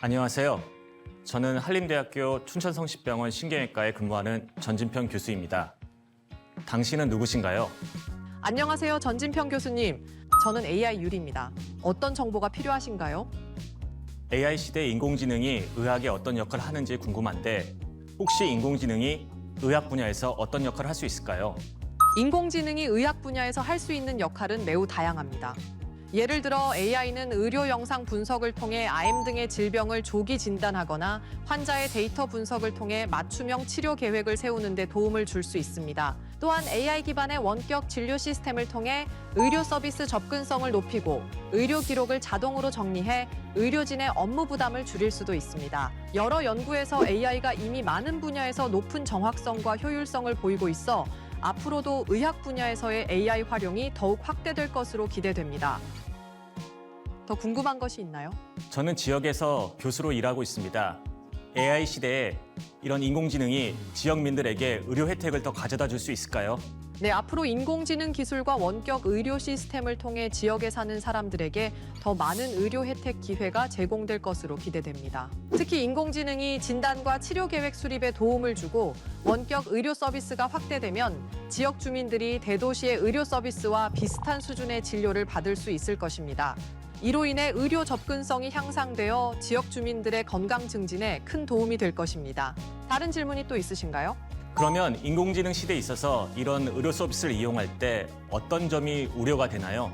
안녕하세요. 저는 한림대학교 춘천성심병원 신경외과에 근무하는 전진평 교수입니다. 당신은 누구신가요? 안녕하세요, 전진평 교수님. 저는 AI 유리입니다. 어떤 정보가 필요하신가요? AI 시대 인공지능이 의학에 어떤 역할을 하는지 궁금한데 혹시 인공지능이 의학 분야에서 어떤 역할을 할 수 있을까요? 인공지능이 의학 분야에서 할 수 있는 역할은 매우 다양합니다. 예를 들어 AI는 의료 영상 분석을 통해 암 등의 질병을 조기 진단하거나 환자의 데이터 분석을 통해 맞춤형 치료 계획을 세우는 데 도움을 줄 수 있습니다. 또한 AI 기반의 원격 진료 시스템을 통해 의료 서비스 접근성을 높이고 의료 기록을 자동으로 정리해 의료진의 업무 부담을 줄일 수도 있습니다. 여러 연구에서 AI가 이미 많은 분야에서 높은 정확성과 효율성을 보이고 있어 앞으로도 의학 분야에서의 AI 활용이 더욱 확대될 것으로 기대됩니다. 더 궁금한 것이 있나요? 저는 지역에서 교수로 일하고 있습니다. AI 시대에 이런 인공지능이 지역민들에게 의료 혜택을 더 가져다 줄 수 있을까요? 네, 앞으로 인공지능 기술과 원격 의료 시스템을 통해 지역에 사는 사람들에게 더 많은 의료 혜택 기회가 제공될 것으로 기대됩니다. 특히 인공지능이 진단과 치료 계획 수립에 도움을 주고 원격 의료 서비스가 확대되면 지역 주민들이 대도시의 의료 서비스와 비슷한 수준의 진료를 받을 수 있을 것입니다. 이로 인해 의료 접근성이 향상되어 지역 주민들의 건강 증진에 큰 도움이 될 것입니다. 다른 질문이 또 있으신가요? 그러면 인공지능 시대에 있어서 이런 의료 서비스를 이용할 때 어떤 점이 우려가 되나요?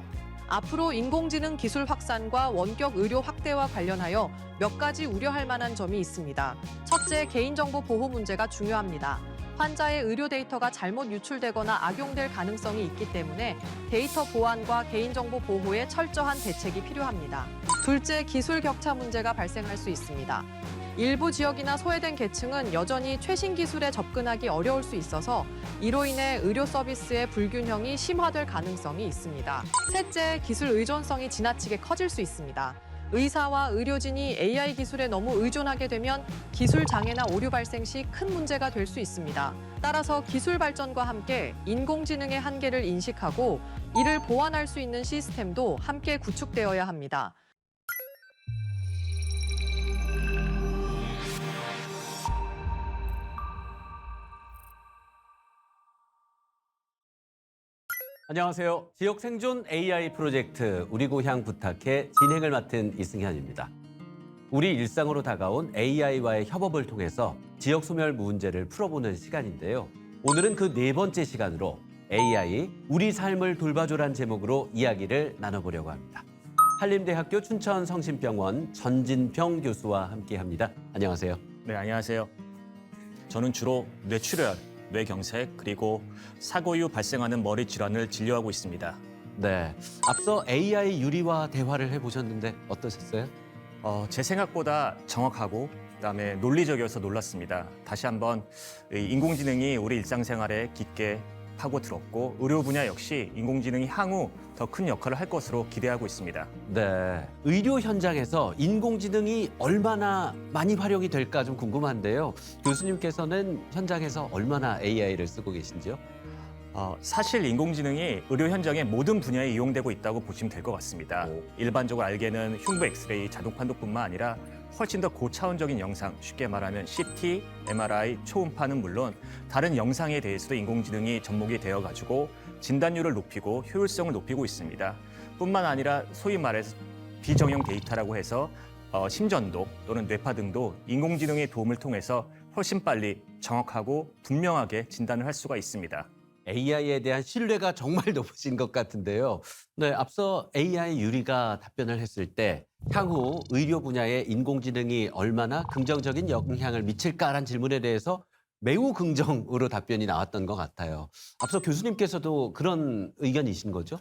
앞으로 인공지능 기술 확산과 원격 의료 확대와 관련하여 몇 가지 우려할 만한 점이 있습니다. 첫째, 개인정보 보호 문제가 중요합니다. 환자의 의료 데이터가 잘못 유출되거나 악용될 가능성이 있기 때문에 데이터 보안과 개인정보 보호에 철저한 대책이 필요합니다. 둘째, 기술 격차 문제가 발생할 수 있습니다. 일부 지역이나 소외된 계층은 여전히 최신 기술에 접근하기 어려울 수 있어서 이로 인해 의료 서비스의 불균형이 심화될 가능성이 있습니다. 셋째, 기술 의존성이 지나치게 커질 수 있습니다. 의사와 의료진이 AI 기술에 너무 의존하게 되면 기술 장애나 오류 발생 시 큰 문제가 될 수 있습니다. 따라서 기술 발전과 함께 인공지능의 한계를 인식하고 이를 보완할 수 있는 시스템도 함께 구축되어야 합니다. 안녕하세요. 지역 생존 AI 프로젝트 우리 고향 부탁해 진행을 맡은 이승현입니다. 우리 일상으로 다가온 AI와의 협업을 통해서 지역 소멸 문제를 풀어보는 시간인데요. 오늘은 그 네 번째 시간으로 AI 우리 삶을 돌봐줘란 제목으로 이야기를 나눠보려고 합니다. 한림대학교 춘천성심병원 전진평 교수와 함께합니다. 안녕하세요. 네, 안녕하세요. 저는 주로 뇌출혈, 뇌경색, 그리고 사고 이후 발생하는 머리 질환을 진료하고 있습니다. 네, 앞서 AI 유리와 대화를 해보셨는데 어떠셨어요? 제 생각보다 정확하고 그다음에 논리적이어서 놀랐습니다. 다시 한번 이 인공지능이 우리 일상생활에 깊게 파고들었고 의료 분야 역시 인공지능이 향후 더 큰 역할을 할 것으로 기대하고 있습니다. 네, 의료 현장에서 인공지능이 얼마나 많이 활용이 될까 좀 궁금한데요. 교수님께서는 현장에서 얼마나 AI를 쓰고 계신지요? 사실 인공지능이 의료 현장의 모든 분야에 이용되고 있다고 보시면 될 것 같습니다. 일반적으로 알게는 흉부 엑스레이, 자동 판독뿐만 아니라 훨씬 더 고차원적인 영상, 쉽게 말하면 CT, MRI, 초음파는 물론 다른 영상에 대해서도 인공지능이 접목이 되어가지고 진단율을 높이고 효율성을 높이고 있습니다. 뿐만 아니라 소위 말해서 비정형 데이터라고 해서 심전도 또는 뇌파 등도 인공지능의 도움을 통해서 훨씬 빨리 정확하고 분명하게 진단을 할 수가 있습니다. AI에 대한 신뢰가 정말 높으신 것 같은데요. 네, 앞서 AI 유리가 답변을 했을 때 향후 의료 분야에 인공지능이 얼마나 긍정적인 영향을 미칠까라는 질문에 대해서 매우 긍정으로 답변이 나왔던 것 같아요. 앞서 교수님께서도 그런 의견이신 거죠?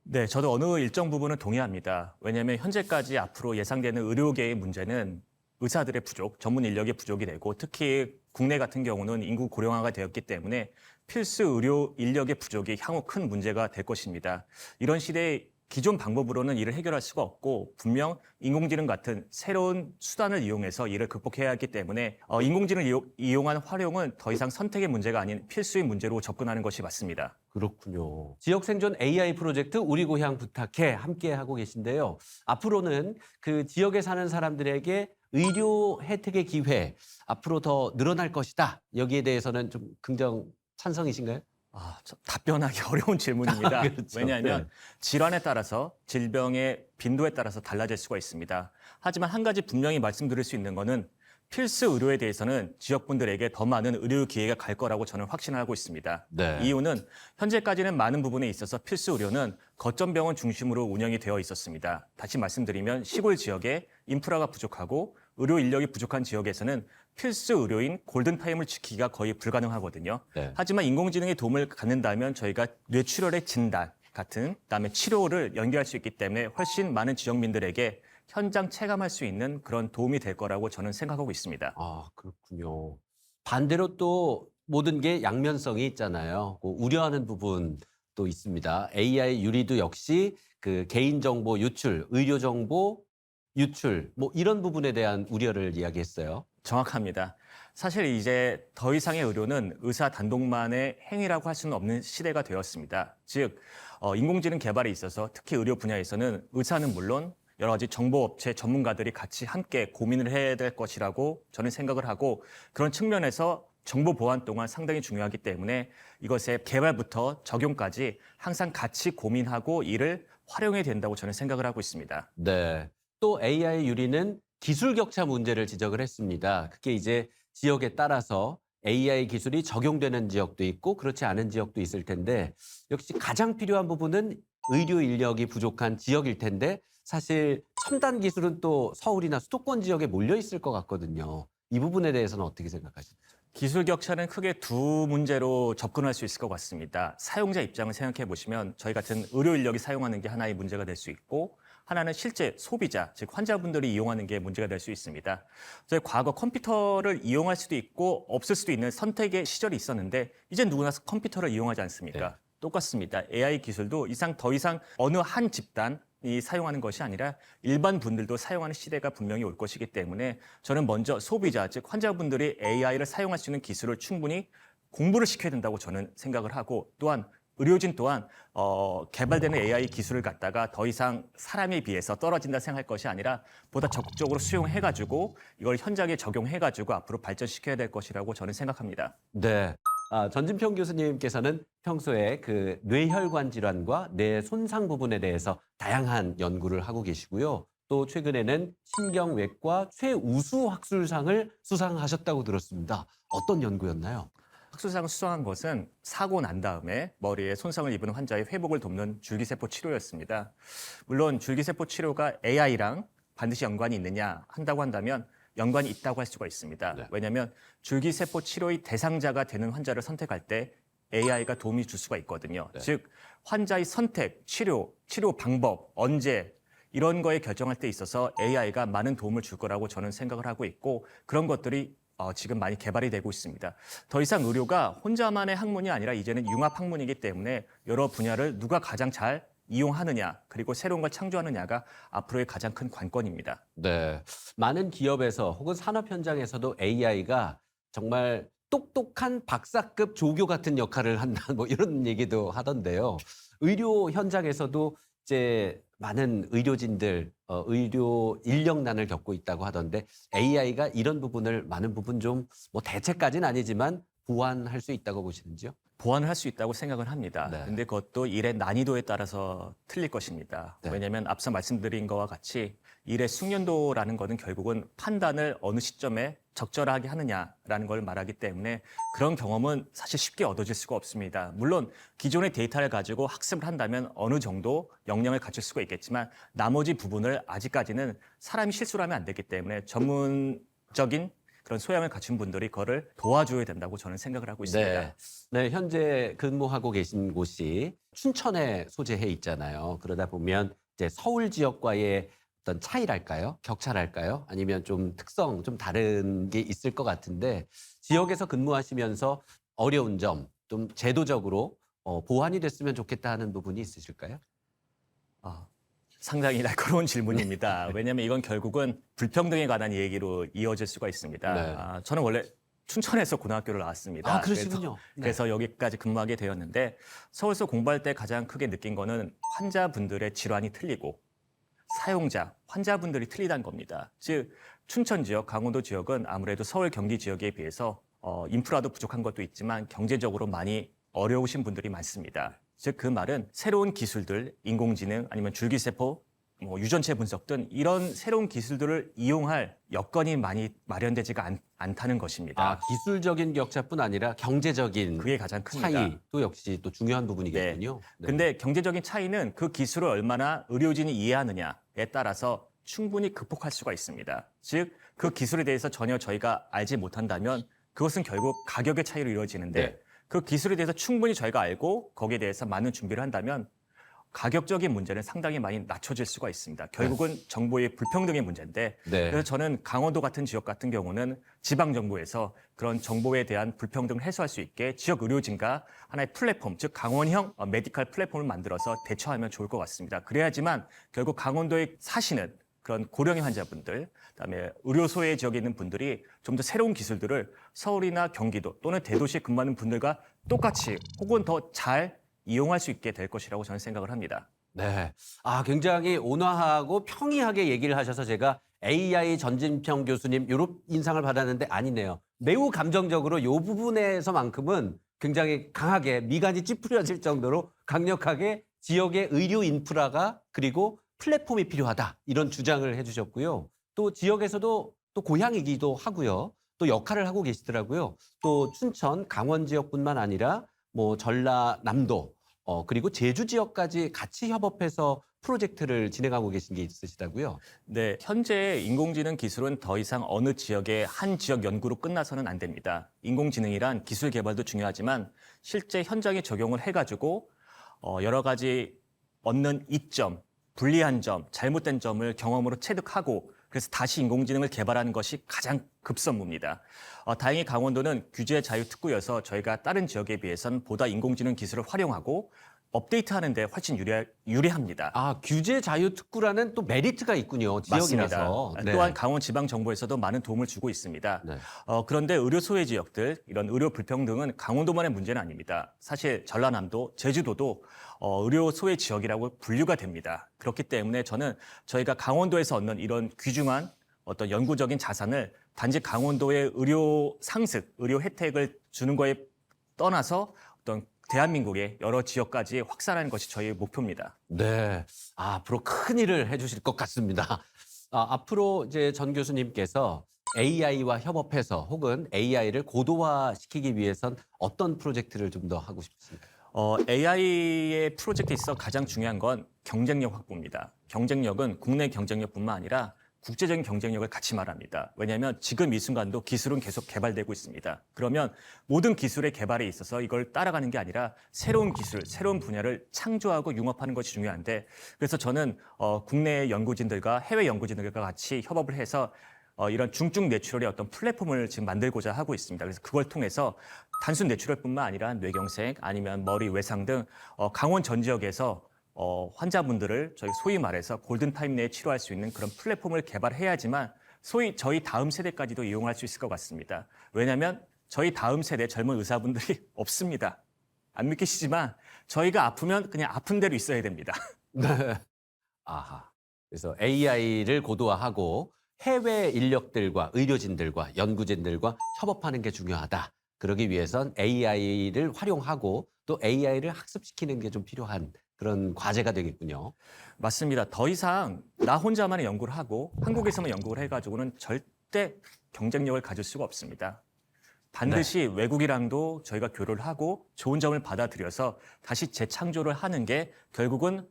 네, 저도 어느 일정 부분은 동의합니다. 왜냐하면 현재까지 앞으로 예상되는 의료계의 문제는 의사들의 부족, 전문 인력의 부족이 되고 특히 국내 같은 경우는 인구 고령화가 되었기 때문에 필수 의료 인력의 부족이 향후 큰 문제가 될 것입니다. 이런 시대에 기존 방법으로는 이를 해결할 수가 없고 분명 인공지능 같은 새로운 수단을 이용해서 이를 극복해야 하기 때문에 인공지능을 이용한 활용은 더 이상 선택의 문제가 아닌 필수의 문제로 접근하는 것이 맞습니다. 그렇군요. 지역 생존 AI 프로젝트 우리 고향 부탁해 함께 하고 계신데요. 앞으로는 그 지역에 사는 사람들에게 의료 혜택의 기회 앞으로 더 늘어날 것이다. 여기에 대해서는 좀 긍정 찬성이신가요? 답변하기 어려운 질문입니다. 그렇죠. 왜냐하면 네. 질환에 따라서 질병의 빈도에 따라서 달라질 수가 있습니다. 하지만 한 가지 분명히 말씀드릴 수 있는 것은 필수 의료에 대해서는 지역분들에게 더 많은 의료 기회가 갈 거라고 저는 확신하고 있습니다. 네. 이유는 현재까지는 많은 부분에 있어서 필수 의료는 거점 병원 중심으로 운영이 되어 있었습니다. 다시 말씀드리면 시골 지역에 인프라가 부족하고 의료 인력이 부족한 지역에서는 필수 의료인 골든타임을 지키기가 거의 불가능하거든요. 네. 하지만 인공지능의 도움을 갖는다면 저희가 뇌출혈의 진단 같은 그다음에 치료를 연계할 수 있기 때문에 훨씬 많은 지역민들에게 현장 체감할 수 있는 그런 도움이 될 거라고 저는 생각하고 있습니다. 그렇군요. 반대로 또 모든 게 양면성이 있잖아요. 그 우려하는 부분도 있습니다. AI 유리도 역시 그 개인정보 유출, 의료정보 유출, 뭐 이런 부분에 대한 우려를 이야기했어요. 정확합니다. 사실 이제 더 이상의 의료는 의사 단독만의 행위라고 할 수는 없는 시대가 되었습니다. 즉, 인공지능 개발에 있어서 특히 의료 분야에서는 의사는 물론 여러 가지 정보업체 전문가들이 같이 함께 고민을 해야 될 것이라고 저는 생각을 하고 그런 측면에서 정보 보안 또한 상당히 중요하기 때문에 이것의 개발부터 적용까지 항상 같이 고민하고 이를 활용해야 된다고 저는 생각을 하고 있습니다. 네. 또 AI 유리는 기술 격차 문제를 지적을 했습니다. 그게 이제 지역에 따라서 AI 기술이 적용되는 지역도 있고 그렇지 않은 지역도 있을 텐데 역시 가장 필요한 부분은 의료 인력이 부족한 지역일 텐데 사실 첨단 기술은 또 서울이나 수도권 지역에 몰려 있을 것 같거든요. 이 부분에 대해서는 어떻게 생각하십니까? 기술 격차는 크게 두 문제로 접근할 수 있을 것 같습니다. 사용자 입장을 생각해 보시면 저희 같은 의료 인력이 사용하는 게 하나의 문제가 될 수 있고 하나는 실제 소비자, 즉 환자분들이 이용하는 게 문제가 될 수 있습니다. 저희 과거 컴퓨터를 이용할 수도 있고 없을 수도 있는 선택의 시절이 있었는데 이제 누구나 컴퓨터를 이용하지 않습니까? 네. 똑같습니다. AI 기술도 더 이상 어느 한 집단이 사용하는 것이 아니라 일반 분들도 사용하는 시대가 분명히 올 것이기 때문에 저는 먼저 소비자, 즉 환자분들이 AI를 사용할 수 있는 기술을 충분히 공부를 시켜야 된다고 저는 생각을 하고 또한 의료진 또한 개발되는 AI 기술을 갖다가 더 이상 사람에 비해서 떨어진다 생각할 것이 아니라 보다 적극적으로 수용해가지고 이걸 현장에 적용해가지고 앞으로 발전시켜야 될 것이라고 저는 생각합니다. 네. 전진평 교수님께서는 평소에 그 뇌혈관 질환과 뇌 손상 부분에 대해서 다양한 연구를 하고 계시고요. 또 최근에는 신경외과 최우수 학술상을 수상하셨다고 들었습니다. 어떤 연구였나요? 학술상을 수상한 것은 사고 난 다음에 머리에 손상을 입은 환자의 회복을 돕는 줄기세포 치료였습니다. 물론 줄기세포 치료가 AI랑 반드시 연관이 있느냐 한다고 한다면 연관이 있다고 할 수가 있습니다. 네. 왜냐하면 줄기세포 치료의 대상자가 되는 환자를 선택할 때 AI가 도움이 줄 수가 있거든요. 네. 즉 환자의 선택, 치료 방법, 언제 이런 거에 결정할 때 있어서 AI가 많은 도움을 줄 거라고 저는 생각을 하고 있고 그런 것들이 지금 많이 개발이 되고 있습니다. 더 이상 의료가 혼자만의 학문이 아니라 이제는 융합 학문이기 때문에 여러 분야를 누가 가장 잘 이용하느냐 그리고 새로운 걸 창조하느냐가 앞으로의 가장 큰 관건입니다. 네. 많은 기업에서 혹은 산업 현장에서도 AI가 정말 똑똑한 박사급 조교 같은 역할을 한다 뭐 이런 얘기도 하던데요. 의료 현장에서도 이제 많은 의료진들, 의료 인력난을 겪고 있다고 하던데 AI가 이런 부분을 많은 부분 좀 뭐 대체까지는 아니지만 보완할 수 있다고 보시는지요? 보완을 할 수 있다고 생각을 합니다. 네. 근데 그것도 일의 난이도에 따라서 틀릴 것입니다. 네. 왜냐하면 앞서 말씀드린 것과 같이 일의 숙련도라는 것은 결국은 판단을 어느 시점에 적절하게 하느냐라는 걸 말하기 때문에 그런 경험은 사실 쉽게 얻어질 수가 없습니다. 물론 기존의 데이터를 가지고 학습을 한다면 어느 정도 역량을 갖출 수가 있겠지만 나머지 부분을 아직까지는 사람이 실수를 하면 안 되기 때문에 전문적인 그런 소양을 갖춘 분들이 그거를 도와줘야 된다고 저는 생각을 하고 있습니다. 네. 네, 현재 근무하고 계신 곳이 춘천에 소재해 있잖아요. 그러다 보면 이제 서울 지역과의 어떤 차이랄까요? 격차랄까요? 아니면 좀 특성, 좀 다른 게 있을 것 같은데 지역에서 근무하시면서 어려운 점, 좀 제도적으로 보완이 됐으면 좋겠다 하는 부분이 있으실까요? 상당히 날카로운 질문입니다. 왜냐하면 이건 결국은 불평등에 관한 얘기로 이어질 수가 있습니다. 네. 저는 원래 춘천에서 고등학교를 나왔습니다. 아, 그러시군요. 그래서 여기까지 근무하게 되었는데 서울서 공부할 때 가장 크게 느낀 거는 환자분들의 질환이 틀리고 사용자, 환자분들이 틀리다는 겁니다. 즉 춘천 지역, 강원도 지역은 아무래도 서울 경기 지역에 비해서 인프라도 부족한 것도 있지만 경제적으로 많이 어려우신 분들이 많습니다. 즉 그 말은 새로운 기술들, 인공지능 아니면 줄기세포, 유전체 분석 등 이런 새로운 기술들을 이용할 여건이 많이 마련되지가 않다는 것입니다. 기술적인 격차뿐 아니라 경제적인 그게 가장 큽니다. 차이도 역시 또 중요한 부분이겠군요. 네. 근데 경제적인 차이는 그 기술을 얼마나 의료진이 이해하느냐에 따라서 충분히 극복할 수가 있습니다. 즉, 그 기술에 대해서 전혀 저희가 알지 못한다면 그것은 결국 가격의 차이로 이루어지는데 네. 그 기술에 대해서 충분히 저희가 알고 거기에 대해서 많은 준비를 한다면 가격적인 문제는 상당히 많이 낮춰질 수가 있습니다. 결국은 정보의 불평등의 문제인데 네. 그래서 저는 강원도 같은 지역 같은 경우는 지방정부에서 그런 정보에 대한 불평등을 해소할 수 있게 지역 의료진과 하나의 플랫폼, 즉 강원형 메디컬 플랫폼을 만들어서 대처하면 좋을 것 같습니다. 그래야지만 결국 강원도에 사시는 그런 고령의 환자분들, 그다음에 의료소외 지역에 있는 분들이 좀 더 새로운 기술들을 서울이나 경기도 또는 대도시에 근무하는 분들과 똑같이 혹은 더 잘 이용할 수 있게 될 것이라고 저는 생각을 합니다. 네. 굉장히 온화하고 평이하게 얘기를 하셔서 제가 AI 전진평 교수님 이런 인상을 받았는데 아니네요. 매우 감정적으로 이 부분에서만큼은 굉장히 강하게 미간이 찌푸려질 정도로 강력하게 지역의 의료 인프라가 그리고 플랫폼이 필요하다 이런 주장을 해주셨고요. 또 지역에서도 또 고향이기도 하고요. 또 역할을 하고 계시더라고요. 또 춘천, 강원 지역뿐만 아니라 뭐 전라남도 그리고 제주 지역까지 같이 협업해서 프로젝트를 진행하고 계신 게 있으시다고요? 네, 현재 인공지능 기술은 더 이상 어느 지역의 한 지역 연구로 끝나서는 안 됩니다. 인공지능이란 기술 개발도 중요하지만 실제 현장에 적용을 해가지고 여러 가지 얻는 이점, 불리한 점, 잘못된 점을 경험으로 체득하고 그래서 다시 인공지능을 개발하는 것이 가장 급선무입니다. 다행히 강원도는 규제 자유 특구여서 저희가 다른 지역에 비해서는 보다 인공지능 기술을 활용하고 업데이트하는 데 훨씬 유리합니다. 규제 자유 특구라는 또 메리트가 있군요. 지역이라서. 맞습니다. 또한 강원지방정부에서도 많은 도움을 주고 있습니다. 네. 그런데 의료소외 지역들, 이런 의료 불평등은 강원도만의 문제는 아닙니다. 사실 전라남도, 제주도도 의료소외 지역이라고 분류가 됩니다. 그렇기 때문에 저는 저희가 강원도에서 얻는 이런 귀중한 어떤 연구적인 자산을 단지 강원도의 의료 상습, 의료 혜택을 주는 거에 떠나서 어떤 대한민국의 여러 지역까지 확산하는 것이 저희의 목표입니다. 네. 앞으로 큰 일을 해주실 것 같습니다. 앞으로 이제 전 교수님께서 AI와 협업해서 혹은 AI를 고도화시키기 위해선 어떤 프로젝트를 좀 더 하고 싶으십니까? AI의 프로젝트에 있어 가장 중요한 건 경쟁력 확보입니다. 경쟁력은 국내 경쟁력뿐만 아니라 국제적인 경쟁력을 같이 말합니다. 왜냐하면 지금 이 순간도 기술은 계속 개발되고 있습니다. 그러면 모든 기술의 개발에 있어서 이걸 따라가는 게 아니라 새로운 기술, 새로운 분야를 창조하고 융합하는 것이 중요한데 그래서 저는 국내 연구진들과 해외 연구진들과 같이 협업을 해서 이런 중증 뇌출혈의 어떤 플랫폼을 지금 만들고자 하고 있습니다. 그래서 그걸 통해서 단순 뇌출혈뿐만 아니라 뇌경색 아니면 머리 외상 등 강원 전 지역에서 환자분들을 소위 말해서 골든타임 내에 치료할 수 있는 그런 플랫폼을 개발해야지만 소위 저희 다음 세대까지도 이용할 수 있을 것 같습니다. 왜냐하면 저희 다음 세대 젊은 의사분들이 없습니다. 안 믿기시지만 저희가 아프면 그냥 아픈 대로 있어야 됩니다. 네. 그래서 AI를 고도화하고 해외 인력들과 의료진들과 연구진들과 협업하는 게 중요하다. 그러기 위해선 AI를 활용하고 또 AI를 학습시키는 게 좀 필요한 그런 과제가 되겠군요. 맞습니다. 더 이상 나 혼자만의 연구를 하고 한국에서만 연구를 해가지고는 절대 경쟁력을 가질 수가 없습니다. 반드시 외국이랑도 저희가 교류를 하고 좋은 점을 받아들여서 다시 재창조를 하는 게 결국은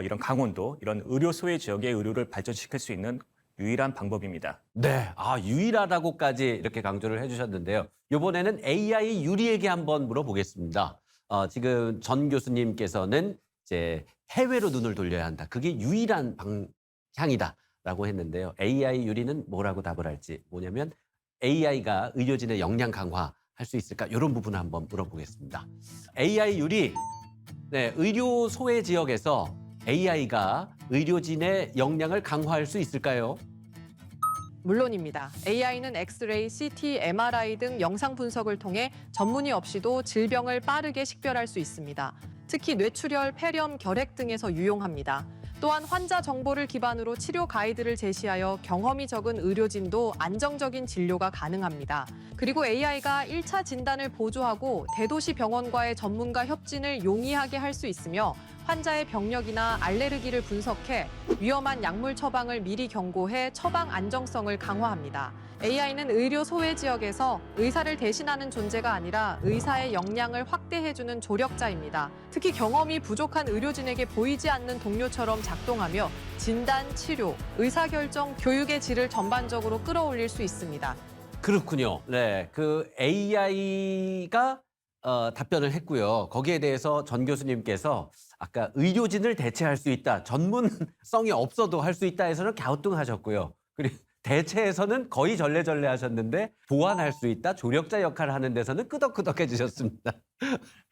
이런 강원도, 이런 의료 소외 지역의 의료를 발전시킬 수 있는 유일한 방법입니다. 네, 유일하다고까지 이렇게 강조를 해주셨는데요. 이번에는 AI 유리에게 한번 물어보겠습니다. 지금 전 교수님께서는 이제 해외로 눈을 돌려야 한다. 그게 유일한 방향이다라고 했는데요. AI 유리는 뭐라고 답을 할지 뭐냐면 AI가 의료진의 역량 강화할 수 있을까? 이런 부분을 한번 물어보겠습니다. AI 유리, 네, 의료 소외 지역에서 AI가 의료진의 역량을 강화할 수 있을까요? 물론입니다. AI는 엑스레이, CT, MRI 등 영상 분석을 통해 전문의 없이도 질병을 빠르게 식별할 수 있습니다. 특히 뇌출혈, 폐렴, 결핵 등에서 유용합니다. 또한 환자 정보를 기반으로 치료 가이드를 제시하여 경험이 적은 의료진도 안정적인 진료가 가능합니다. 그리고 AI가 1차 진단을 보조하고 대도시 병원과의 전문가 협진을 용이하게 할 수 있으며 환자의 병력이나 알레르기를 분석해 위험한 약물 처방을 미리 경고해 처방 안정성을 강화합니다. AI는 의료 소외 지역에서 의사를 대신하는 존재가 아니라 의사의 역량을 확대해주는 조력자입니다. 특히 경험이 부족한 의료진에게 보이지 않는 동료처럼 작동하며 진단, 치료, 의사결정, 교육의 질을 전반적으로 끌어올릴 수 있습니다. 그렇군요. 네, 그 AI가 답변을 했고요. 거기에 대해서 전 교수님께서 아까 의료진을 대체할 수 있다, 전문성이 없어도 할 수 있다 해서는 갸우뚱하셨고요. 그리고 대체에서는 거의 절레절레 하셨는데 보완할 수 있다, 조력자 역할을 하는 데서는 끄덕끄덕해주셨습니다.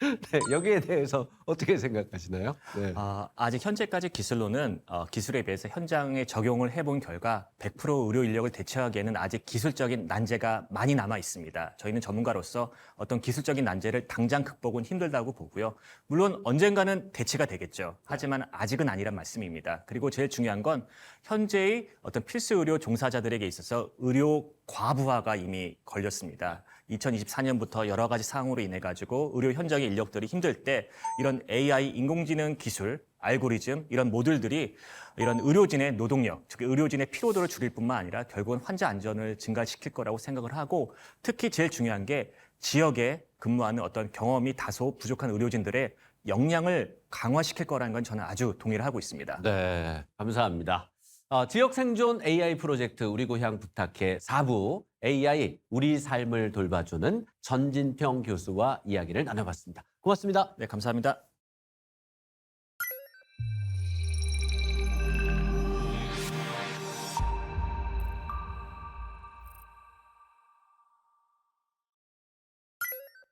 네, 여기에 대해서 어떻게 생각하시나요? 네. 아직 현재까지 기술로는 기술에 비해서 현장에 적용을 해본 결과 100% 의료 인력을 대체하기에는 아직 기술적인 난제가 많이 남아 있습니다. 저희는 전문가로서 어떤 기술적인 난제를 당장 극복은 힘들다고 보고요. 물론 언젠가는 대체가 되겠죠. 하지만 아직은 아니란 말씀입니다. 그리고 제일 중요한 건 현재의 어떤 필수 의료 종사자들에게 있어서 의료 과부하가 이미 걸렸습니다. 2024년부터 여러 가지 사항으로 인해 가지고 의료 현장의 인력들이 힘들 때 이런 AI 인공지능 기술, 알고리즘 이런 모듈들이 이런 의료진의 노동력, 즉 의료진의 피로도를 줄일 뿐만 아니라 결국은 환자 안전을 증가시킬 거라고 생각을 하고 특히 제일 중요한 게 지역에 근무하는 어떤 경험이 다소 부족한 의료진들의 역량을 강화시킬 거라는 건 저는 아주 동의를 하고 있습니다. 네, 감사합니다. 지역 생존 AI 프로젝트 우리 고향 부탁해 4부 AI 우리 삶을 돌봐주는 전진평 교수와 이야기를 나눠봤습니다. 고맙습니다. 네, 감사합니다.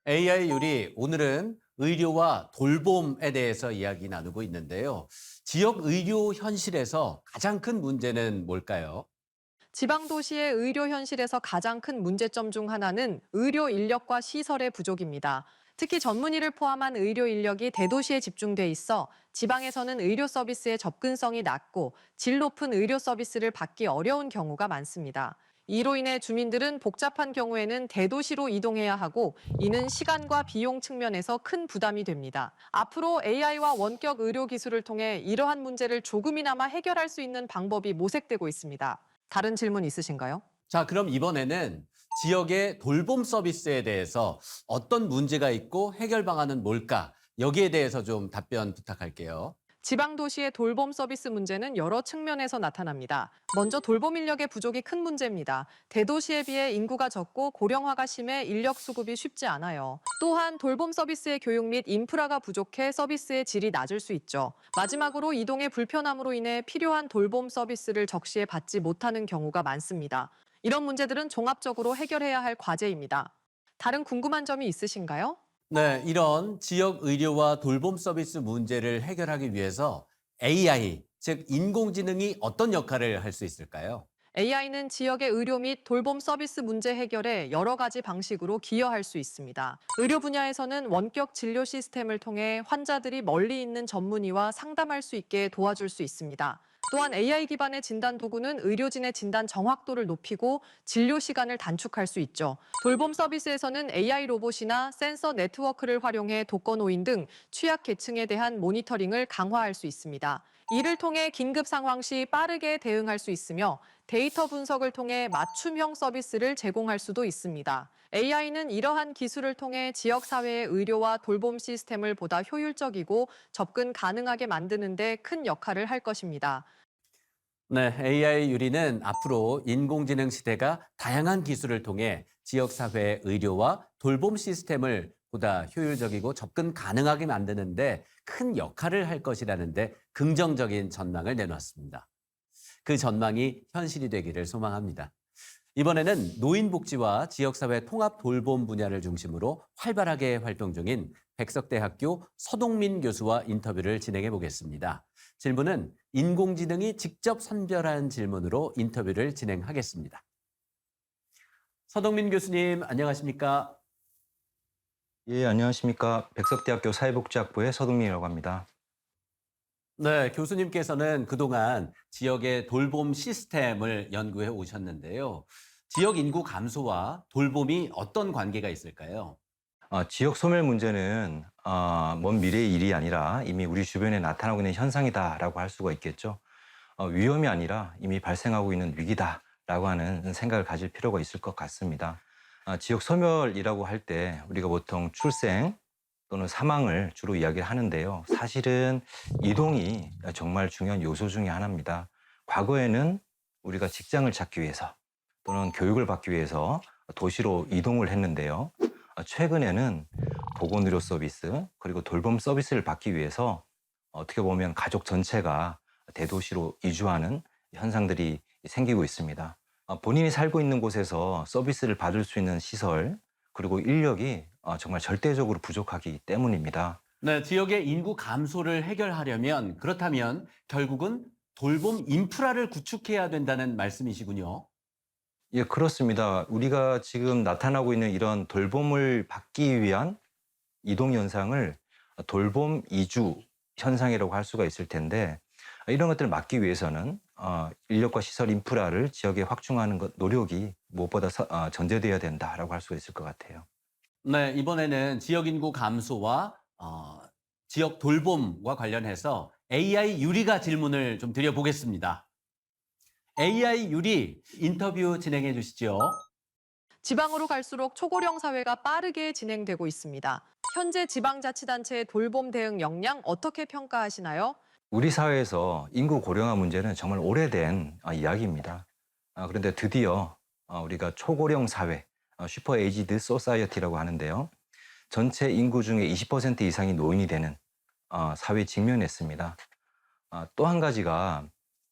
AI 요리, 오늘은 의료와 돌봄에 대해서 이야기 나누고 있는데요. 지역 의료 현실에서 가장 큰 문제는 뭘까요? 지방 도시의 의료 현실에서 가장 큰 문제점 중 하나는 의료 인력과 시설의 부족입니다. 특히 전문의를 포함한 의료 인력이 대도시에 집중돼 있어 지방에서는 의료 서비스의 접근성이 낮고 질 높은 의료 서비스를 받기 어려운 경우가 많습니다. 이로 인해 주민들은 복잡한 경우에는 대도시로 이동해야 하고 이는 시간과 비용 측면에서 큰 부담이 됩니다. 앞으로 AI와 원격 의료 기술을 통해 이러한 문제를 조금이나마 해결할 수 있는 방법이 모색되고 있습니다. 다른 질문 있으신가요? 자, 그럼 이번에는 지역의 돌봄 서비스에 대해서 어떤 문제가 있고 해결 방안은 뭘까? 여기에 대해서 좀 답변 부탁할게요. 지방 도시의 돌봄 서비스 문제는 여러 측면에서 나타납니다. 먼저 돌봄 인력의 부족이 큰 문제입니다. 대도시에 비해 인구가 적고 고령화가 심해 인력 수급이 쉽지 않아요. 또한 돌봄 서비스의 교육 및 인프라가 부족해 서비스의 질이 낮을 수 있죠. 마지막으로 이동의 불편함으로 인해 필요한 돌봄 서비스를 적시에 받지 못하는 경우가 많습니다. 이런 문제들은 종합적으로 해결해야 할 과제입니다. 다른 궁금한 점이 있으신가요? 네, 이런 지역 의료와 돌봄 서비스 문제를 해결하기 위해서 AI, 즉 인공지능이 어떤 역할을 할 수 있을까요? AI는 지역의 의료 및 돌봄 서비스 문제 해결에 여러 가지 방식으로 기여할 수 있습니다. 의료 분야에서는 원격 진료 시스템을 통해 환자들이 멀리 있는 전문의와 상담할 수 있게 도와줄 수 있습니다. 또한 AI 기반의 진단 도구는 의료진의 진단 정확도를 높이고 진료 시간을 단축할 수 있죠. 돌봄 서비스에서는 AI 로봇이나 센서 네트워크를 활용해 독거노인 등 취약 계층에 대한 모니터링을 강화할 수 있습니다. 이를 통해 긴급 상황 시 빠르게 대응할 수 있으며 데이터 분석을 통해 맞춤형 서비스를 제공할 수도 있습니다. AI는 이러한 기술을 통해 지역사회의 의료와 돌봄 시스템을 보다 효율적이고 접근 가능하게 만드는 데 큰 역할을 할 것입니다. 네, AI 유리는 앞으로 인공지능 시대가 다양한 기술을 통해 지역사회의 의료와 돌봄 시스템을 보다 효율적이고 접근 가능하게 만드는데 큰 역할을 할 것이라는데 긍정적인 전망을 내놨습니다. 그 전망이 현실이 되기를 소망합니다. 이번에는 노인복지와 지역사회 통합 돌봄 분야를 중심으로 활발하게 활동 중인 백석대학교 서동민 교수와 인터뷰를 진행해 보겠습니다. 질문은 인공지능이 직접 선별한 질문으로 인터뷰를 진행하겠습니다. 서동민 교수님, 안녕하십니까? 예, 안녕하십니까. 백석대학교 사회복지학부의 서동민이라고 합니다. 네, 교수님께서는 그동안 지역의 돌봄 시스템을 연구해 오셨는데요. 지역 인구 감소와 돌봄이 어떤 관계가 있을까요? 지역 소멸 문제는 먼 미래의 일이 아니라 이미 우리 주변에 나타나고 있는 현상이다라고 할 수가 있겠죠. 위험이 아니라 이미 발생하고 있는 위기다라고 하는 생각을 가질 필요가 있을 것 같습니다. 지역 소멸이라고 할 때 우리가 보통 출생 또는 사망을 주로 이야기하는데요. 사실은 이동이 정말 중요한 요소 중에 하나입니다. 과거에는 우리가 직장을 찾기 위해서 또는 교육을 받기 위해서 도시로 이동을 했는데요. 최근에는 보건의료 서비스 그리고 돌봄 서비스를 받기 위해서 어떻게 보면 가족 전체가 대도시로 이주하는 현상들이 생기고 있습니다. 본인이 살고 있는 곳에서 서비스를 받을 수 있는 시설 그리고 인력이 정말 절대적으로 부족하기 때문입니다. 네, 지역의 인구 감소를 해결하려면 그렇다면 결국은 돌봄 인프라를 구축해야 된다는 말씀이시군요. 예, 그렇습니다. 우리가 지금 나타나고 있는 이런 돌봄을 받기 위한 이동 현상을 돌봄 이주 현상이라고 할 수가 있을 텐데 이런 것들을 막기 위해서는 인력과 시설 인프라를 지역에 확충하는 노력이 무엇보다 전제돼야 된다라고 할 수가 있을 것 같아요. 네, 이번에는 지역 인구 감소와 지역 돌봄과 관련해서 AI 유리가 질문을 좀 드려보겠습니다. AI 유리 인터뷰 진행해 주시죠. 지방으로 갈수록 초고령 사회가 빠르게 진행되고 있습니다. 현재 지방자치단체의 돌봄 대응 역량 어떻게 평가하시나요? 우리 사회에서 인구 고령화 문제는 정말 오래된 이야기입니다. 그런데 드디어 우리가 초고령 사회, 슈퍼 에이지드 소사이어티라고 하는데요. 전체 인구 중에 20% 이상이 노인이 되는 사회에 직면했습니다. 또 한 가지가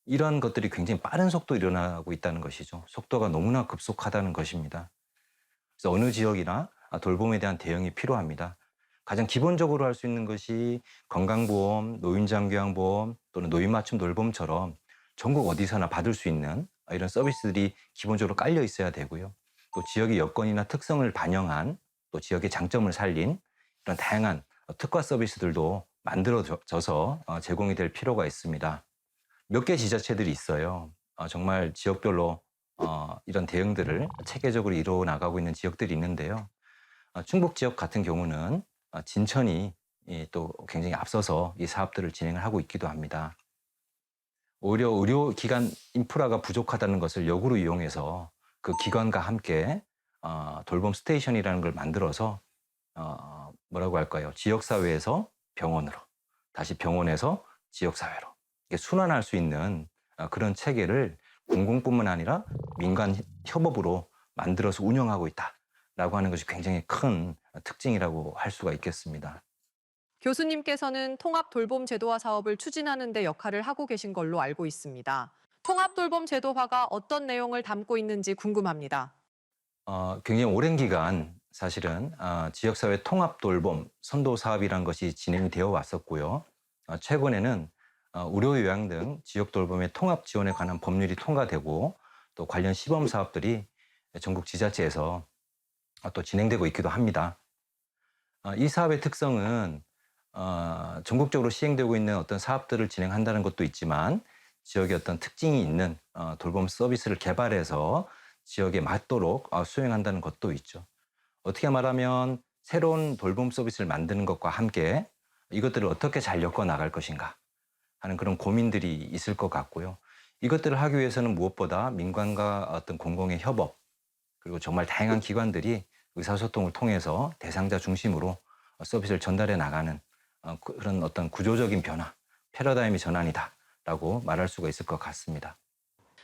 이런 것들이 굉장히 빠른 속도로 일어나고 있다는 것이죠. 속도가 너무나 급속하다는 것입니다. 그래서 어느 지역이나 돌봄에 대한 대응이 필요합니다. 가장 기본적으로 할 수 있는 것이 건강보험, 노인장기양보험 또는 노인맞춤 돌봄처럼 전국 어디서나 받을 수 있는 이런 서비스들이 기본적으로 깔려 있어야 되고요. 또 지역의 여건이나 특성을 반영한 또 지역의 장점을 살린 이런 다양한 특화 서비스들도 만들어져서 제공이 될 필요가 있습니다. 몇 개 지자체들이 있어요. 정말 지역별로 이런 대응들을 체계적으로 이루어 나가고 있는 지역들이 있는데요. 충북 지역 같은 경우는 진천이 또 굉장히 앞서서 이 사업들을 진행을 하고 있기도 합니다. 오히려 의료기관 인프라가 부족하다는 것을 역으로 이용해서 그 기관과 함께 돌봄 스테이션이라는 걸 만들어서 뭐라고 할까요? 지역사회에서 병원으로, 다시 병원에서 지역사회로 이게 순환할 수 있는 그런 체계를 공공뿐만 아니라 민간 협업으로 만들어서 운영하고 있다라고 하는 것이 굉장히 큰 특징이라고 할 수가 있겠습니다. 교수님께서는 통합 돌봄 제도화 사업을 추진하는 데 역할을 하고 계신 걸로 알고 있습니다. 통합 돌봄 제도화가 어떤 내용을 담고 있는지 궁금합니다. 굉장히 오랜 기간 사실은 지역사회 통합 돌봄 선도 사업이라는 것이 진행이 되어 왔었고요. 최근에는 의료 요양 등 지역 돌봄의 통합 지원에 관한 법률이 통과되고 또 관련 시범 사업들이 전국 지자체에서 또 진행되고 있기도 합니다. 이 사업의 특성은 전국적으로 시행되고 있는 어떤 사업들을 진행한다는 것도 있지만 지역의 어떤 특징이 있는 돌봄 서비스를 개발해서 지역에 맞도록 수행한다는 것도 있죠. 어떻게 말하면 새로운 돌봄 서비스를 만드는 것과 함께 이것들을 어떻게 잘 엮어 나갈 것인가 하는 그런 고민들이 있을 것 같고요. 이것들을 하기 위해서는 무엇보다 민간과 어떤 공공의 협업 그리고 정말 다양한 기관들이 의사소통을 통해서 대상자 중심으로 서비스를 전달해 나가는 그런 어떤 구조적인 변화, 패러다임의 전환이다라고 말할 수가 있을 것 같습니다.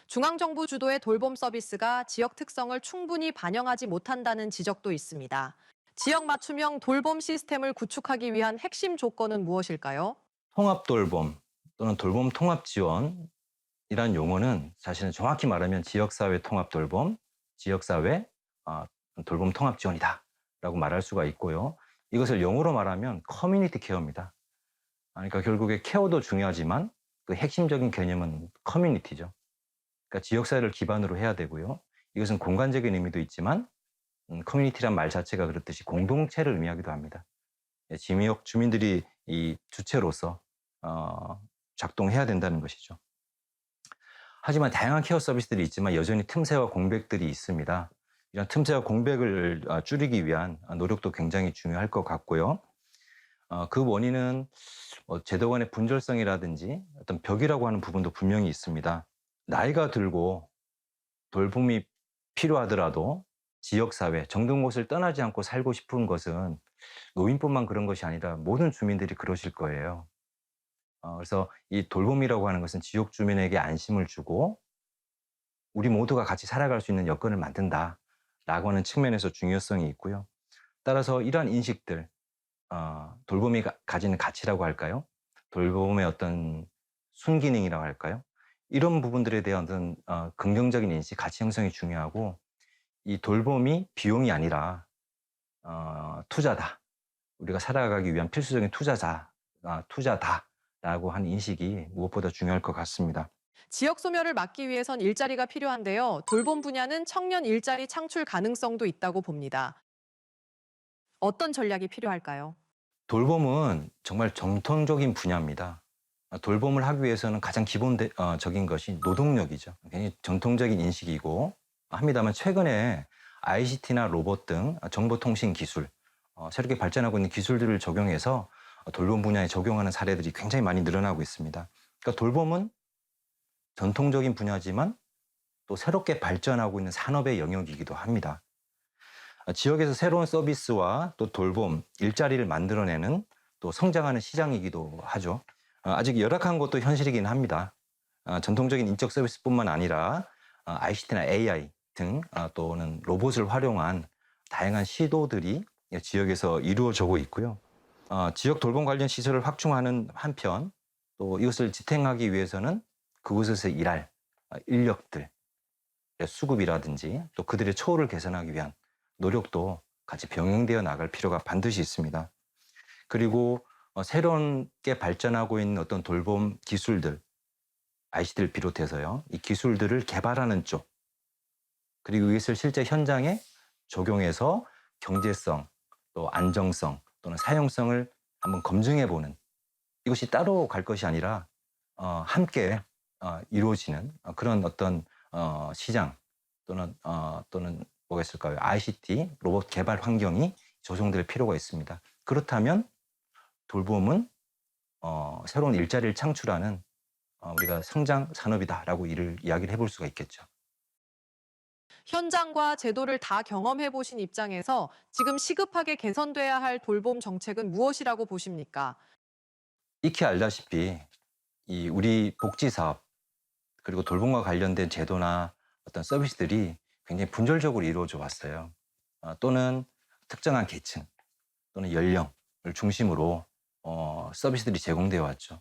중앙정부 주도의 돌봄 서비스가 지역 특성을 충분히 반영하지 못한다는 지적도 있습니다. 지역 맞춤형 돌봄 시스템을 구축하기 위한 핵심 조건은 무엇일까요? 통합 돌봄 또는 돌봄 통합 지원이란 용어는 사실은 정확히 말하면 지역사회 통합 돌봄 지역사회 돌봄 통합 지원이다라고 말할 수가 있고요. 이것을 영어로 말하면 커뮤니티 케어입니다. 그러니까 결국에 케어도 중요하지만 그 핵심적인 개념은 커뮤니티죠. 그러니까 지역사회를 기반으로 해야 되고요. 이것은 공간적인 의미도 있지만 커뮤니티란 말 자체가 그렇듯이 공동체를 의미하기도 합니다. 지역 주민들이 이 주체로서 작동해야 된다는 것이죠. 하지만 다양한 케어 서비스들이 있지만 여전히 틈새와 공백들이 있습니다. 이런 틈새와 공백을 줄이기 위한 노력도 굉장히 중요할 것 같고요. 그 원인은 제도 간의 분절성이라든지 어떤 벽이라고 하는 부분도 분명히 있습니다. 나이가 들고 돌봄이 필요하더라도 지역사회, 정든 곳을 떠나지 않고 살고 싶은 것은 노인뿐만 그런 것이 아니라 모든 주민들이 그러실 거예요. 그래서 이 돌봄이라고 하는 것은 지역 주민에게 안심을 주고 우리 모두가 같이 살아갈 수 있는 여건을 만든다라고 하는 측면에서 중요성이 있고요. 따라서 이러한 인식들, 돌봄이 가지는 가치라고 할까요? 돌봄의 어떤 순기능이라고 할까요? 이런 부분들에 대한 어떤 긍정적인 인식, 가치 형성이 중요하고 이 돌봄이 비용이 아니라 투자다. 우리가 살아가기 위한 필수적인 투자다라고 하는 인식이 무엇보다 중요할 것 같습니다. 지역 소멸을 막기 위해선 일자리가 필요한데요. 돌봄 분야는 청년 일자리 창출 가능성도 있다고 봅니다. 어떤 전략이 필요할까요? 돌봄은 정말 정통적인 분야입니다. 돌봄을 하기 위해서는 가장 기본적인 것이 노동력이죠. 굉장히 전통적인 인식이고 합니다만 최근에 ICT나 로봇 등 정보통신 기술, 새롭게 발전하고 있는 기술들을 적용해서 돌봄 분야에 적용하는 사례들이 굉장히 많이 늘어나고 있습니다. 그러니까 돌봄은 전통적인 분야지만 또 새롭게 발전하고 있는 산업의 영역이기도 합니다. 지역에서 새로운 서비스와 또 돌봄, 일자리를 만들어내는 또 성장하는 시장이기도 하죠. 아직 열악한 것도 현실이긴 합니다. 전통적인 인적 서비스뿐만 아니라 ICT나 AI 등 또는 로봇을 활용한 다양한 시도들이 지역에서 이루어지고 있고요. 지역 돌봄 관련 시설을 확충하는 한편 또 이것을 지탱하기 위해서는 그곳에서 일할 인력들, 수급이라든지 또 그들의 처우를 개선하기 위한 노력도 같이 병행되어 나갈 필요가 반드시 있습니다. 그리고 새롭게 발전하고 있는 어떤 돌봄 기술들, ICT를 비롯해서요, 이 기술들을 개발하는 쪽, 그리고 이것을 실제 현장에 적용해서 경제성, 또 안정성, 또는 사용성을 한번 검증해보는 이것이 따로 갈 것이 아니라 함께 이루어지는 그런 어떤 시장 또는 뭐가 있을까요? ICT, 로봇 개발 환경이 조성될 필요가 있습니다. 그렇다면 돌봄은 새로운 일자리를 창출하는 우리가 성장 산업이다라고 이야기를 해볼 수가 있겠죠. 현장과 제도를 다 경험해 보신 입장에서 지금 시급하게 개선돼야 할 돌봄 정책은 무엇이라고 보십니까? 익히 알다시피 이 우리 복지 사업 그리고 돌봄과 관련된 제도나 어떤 서비스들이 굉장히 분절적으로 이루어져 왔어요. 또는 특정한 계층 또는 연령을 중심으로 서비스들이 제공되어 왔죠.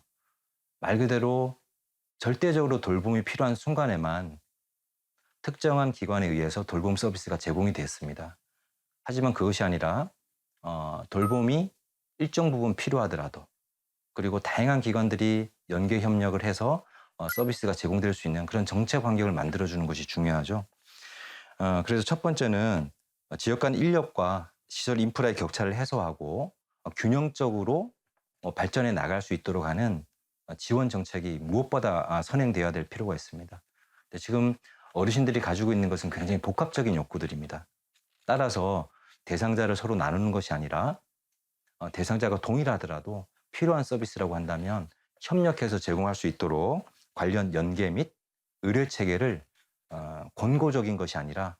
말 그대로 절대적으로 돌봄이 필요한 순간에만 특정한 기관에 의해서 돌봄 서비스가 제공이 됐습니다. 하지만 그것이 아니라 돌봄이 일정 부분 필요하더라도 그리고 다양한 기관들이 연계 협력을 해서 서비스가 제공될 수 있는 그런 정책 환경을 만들어주는 것이 중요하죠. 그래서 첫 번째는 지역 간 인력과 시설 인프라의 격차를 해소하고 균형적으로 발전해 나갈 수 있도록 하는 지원 정책이 무엇보다 선행되어야 될 필요가 있습니다. 근데 지금 어르신들이 가지고 있는 것은 굉장히 복합적인 욕구들입니다. 따라서 대상자를 서로 나누는 것이 아니라 대상자가 동일하더라도 필요한 서비스라고 한다면 협력해서 제공할 수 있도록 관련 연계 및 의료 체계를 권고적인 것이 아니라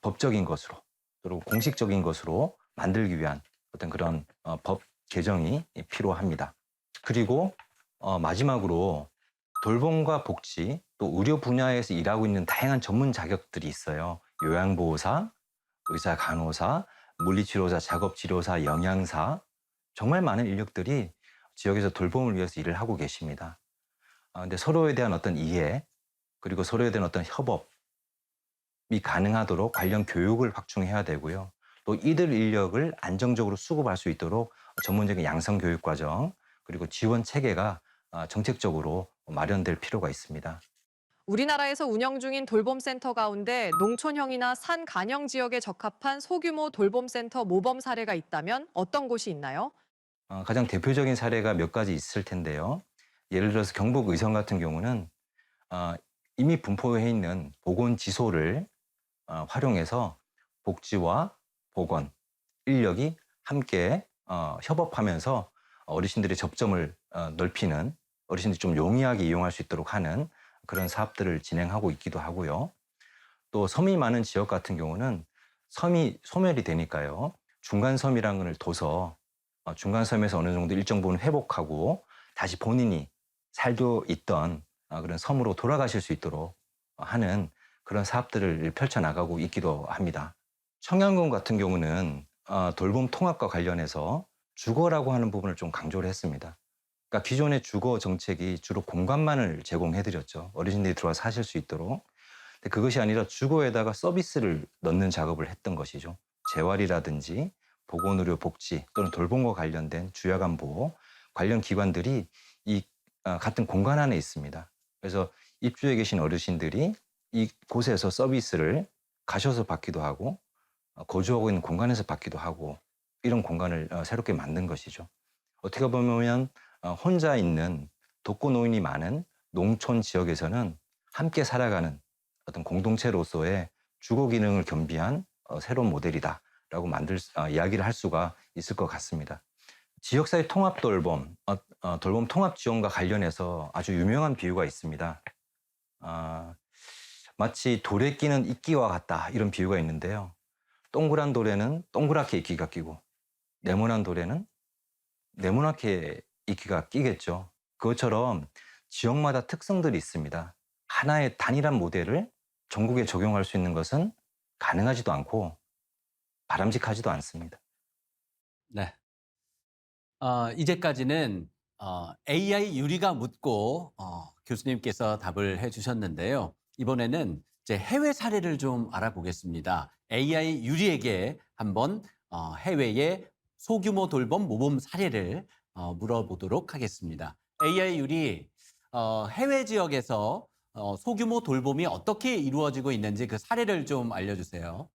법적인 것으로 그리고 공식적인 것으로 만들기 위한 어떤 그런 법 개정이 필요합니다. 그리고 마지막으로 돌봄과 복지 또 의료 분야에서 일하고 있는 다양한 전문 자격들이 있어요. 요양보호사, 의사, 간호사, 물리치료사, 작업치료사, 영양사 정말 많은 인력들이 지역에서 돌봄을 위해서 일을 하고 계십니다. 근데 서로에 대한 어떤 이해 그리고 서로에 대한 어떤 협업 가능하도록 관련 교육을 확충해야 되고요. 또 이들 인력을 안정적으로 수급할 수 있도록 전문적인 양성 교육 과정 그리고 지원 체계가 정책적으로 마련될 필요가 있습니다. 우리나라에서 운영 중인 돌봄센터 가운데 농촌형이나 산 간형 지역에 적합한 소규모 돌봄센터 모범 사례가 있다면 어떤 곳이 있나요? 가장 대표적인 사례가 몇 가지 있을 텐데요. 예를 들어서 경북 의성 같은 경우는 이미 분포해 있는 보건지소를 활용해서 복지와 보건, 인력이 함께 협업하면서 어르신들의 접점을 넓히는, 어르신들이 좀 용이하게 이용할 수 있도록 하는 그런 사업들을 진행하고 있기도 하고요. 또 섬이 많은 지역 같은 경우는 섬이 소멸이 되니까요. 중간섬이라는 걸 둬서 중간섬에서 어느 정도 일정 부분 회복하고 다시 본인이 살고 있던 그런 섬으로 돌아가실 수 있도록 하는 그런 사업들을 펼쳐나가고 있기도 합니다. 청양군 같은 경우는 돌봄 통합과 관련해서 주거라고 하는 부분을 좀 강조를 했습니다. 그러니까 기존의 주거 정책이 주로 공간만을 제공해드렸죠. 어르신들이 들어와서 사실 수 있도록. 근데 그것이 아니라 주거에다가 서비스를 넣는 작업을 했던 것이죠. 재활이라든지 보건의료 복지 또는 돌봄과 관련된 주야간 보호 관련 기관들이 이 같은 공간 안에 있습니다. 그래서 입주해 계신 어르신들이 이곳에서 서비스를 가셔서 받기도 하고 거주하고 있는 공간에서 받기도 하고 이런 공간을 새롭게 만든 것이죠. 어떻게 보면 혼자 있는 독거노인이 많은 농촌 지역에서는 함께 살아가는 어떤 공동체로서의 주거 기능을 겸비한 새로운 모델이다라고 이야기를 할 수가 있을 것 같습니다. 지역사회 통합 돌봄, 돌봄 통합 지원과 관련해서 아주 유명한 비유가 있습니다. 마치 돌에 끼는 이끼와 같다 이런 비유가 있는데요. 동그란 돌에는 동그랗게 이끼가 끼고 네모난 돌에는 네모나게 이끼가 끼겠죠. 그것처럼 지역마다 특성들이 있습니다. 하나의 단일한 모델을 전국에 적용할 수 있는 것은 가능하지도 않고 바람직하지도 않습니다. 네. 이제까지는 AI 유리가 묻고 교수님께서 답을 해주셨는데요. 이번에는 이제 해외 사례를 좀 알아보겠습니다. AI 유리에게 한번 해외의 소규모 돌봄 모범 사례를 물어보도록 하겠습니다. AI 유리 해외 지역에서 소규모 돌봄이 어떻게 이루어지고 있는지 그 사례를 좀 알려주세요.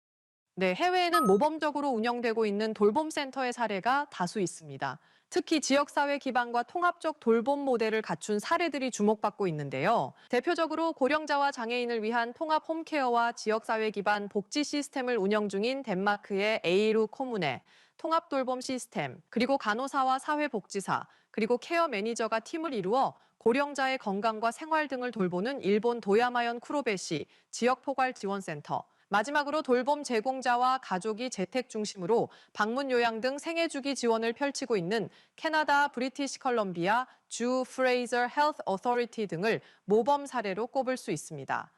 네, 해외에는 모범적으로 운영되고 있는 돌봄센터의 사례가 다수 있습니다. 특히 지역사회 기반과 통합적 돌봄 모델을 갖춘 사례들이 주목받고 있는데요. 대표적으로 고령자와 장애인을 위한 통합 홈케어와 지역사회 기반 복지 시스템을 운영 중인 덴마크의 에이루 코문에 통합 돌봄 시스템, 그리고 간호사와 사회복지사, 그리고 케어 매니저가 팀을 이루어 고령자의 건강과 생활 등을 돌보는 일본 도야마현 쿠로베시 지역포괄지원센터, 마지막으로 돌봄 제공자와 가족이 재택 중심으로 방문 요양 등 생애주기 지원을 펼치고 있는 캐나다 브리티시 컬럼비아 주 프레이저 헬스 어서리티 등을 모범 사례로 꼽을 수 있습니다.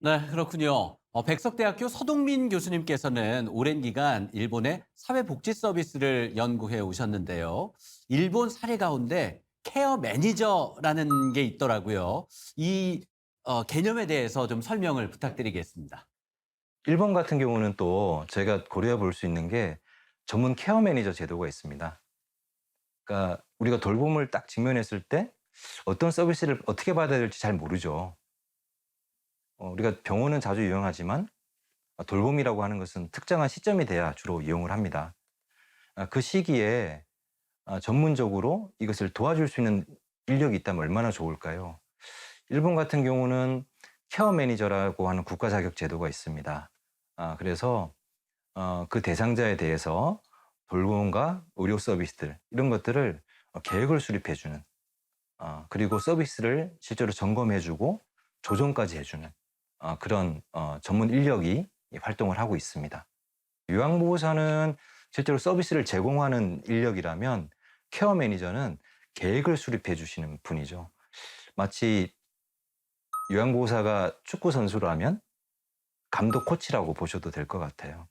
네, 그렇군요. 백석대학교 서동민 교수님께서는 오랜 기간 일본의 사회복지 서비스를 연구해 오셨는데요. 일본 사례 가운데 케어 매니저라는 게 있더라고요. 이 개념에 대해서 좀 설명을 부탁드리겠습니다. 일본 같은 경우는 또 저희가 고려해 볼 수 있는 게 전문 케어 매니저 제도가 있습니다. 그러니까 우리가 돌봄을 딱 직면했을 때 어떤 서비스를 어떻게 받아야 될지 잘 모르죠. 우리가 병원은 자주 이용하지만 돌봄이라고 하는 것은 특정한 시점이 돼야 주로 이용을 합니다. 그 시기에 전문적으로 이것을 도와줄 수 있는 인력이 있다면 얼마나 좋을까요? 일본 같은 경우는 케어 매니저라고 하는 국가 자격 제도가 있습니다. 그래서 그 대상자에 대해서 돌봄과 의료 서비스들 이런 것들을 계획을 수립해주는 그리고 서비스를 실제로 점검해주고 조정까지 해주는 그런 전문 인력이 활동을 하고 있습니다. 요양보호사는 실제로 서비스를 제공하는 인력이라면 케어 매니저는 계획을 수립해 주시는 분이죠. 마치 요양보호사가 축구 선수라면 감독 코치라고 보셔도 될 것 같아요.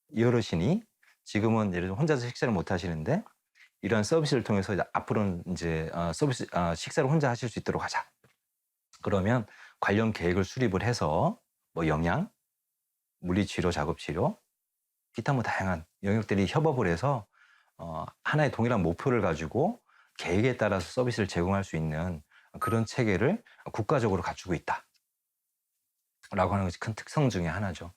이 어르신이 지금은 예를 들어 혼자서 식사를 못 하시는데 이런 서비스를 통해서 앞으로는 이제 식사를 혼자 하실 수 있도록 하자. 그러면 관련 계획을 수립을 해서 뭐 영양, 물리치료, 작업치료, 기타 뭐 다양한 영역들이 협업을 해서 하나의 동일한 목표를 가지고 계획에 따라서 서비스를 제공할 수 있는 그런 체계를 국가적으로 갖추고 있다라고 하는 것이 큰 특성 중에 하나죠.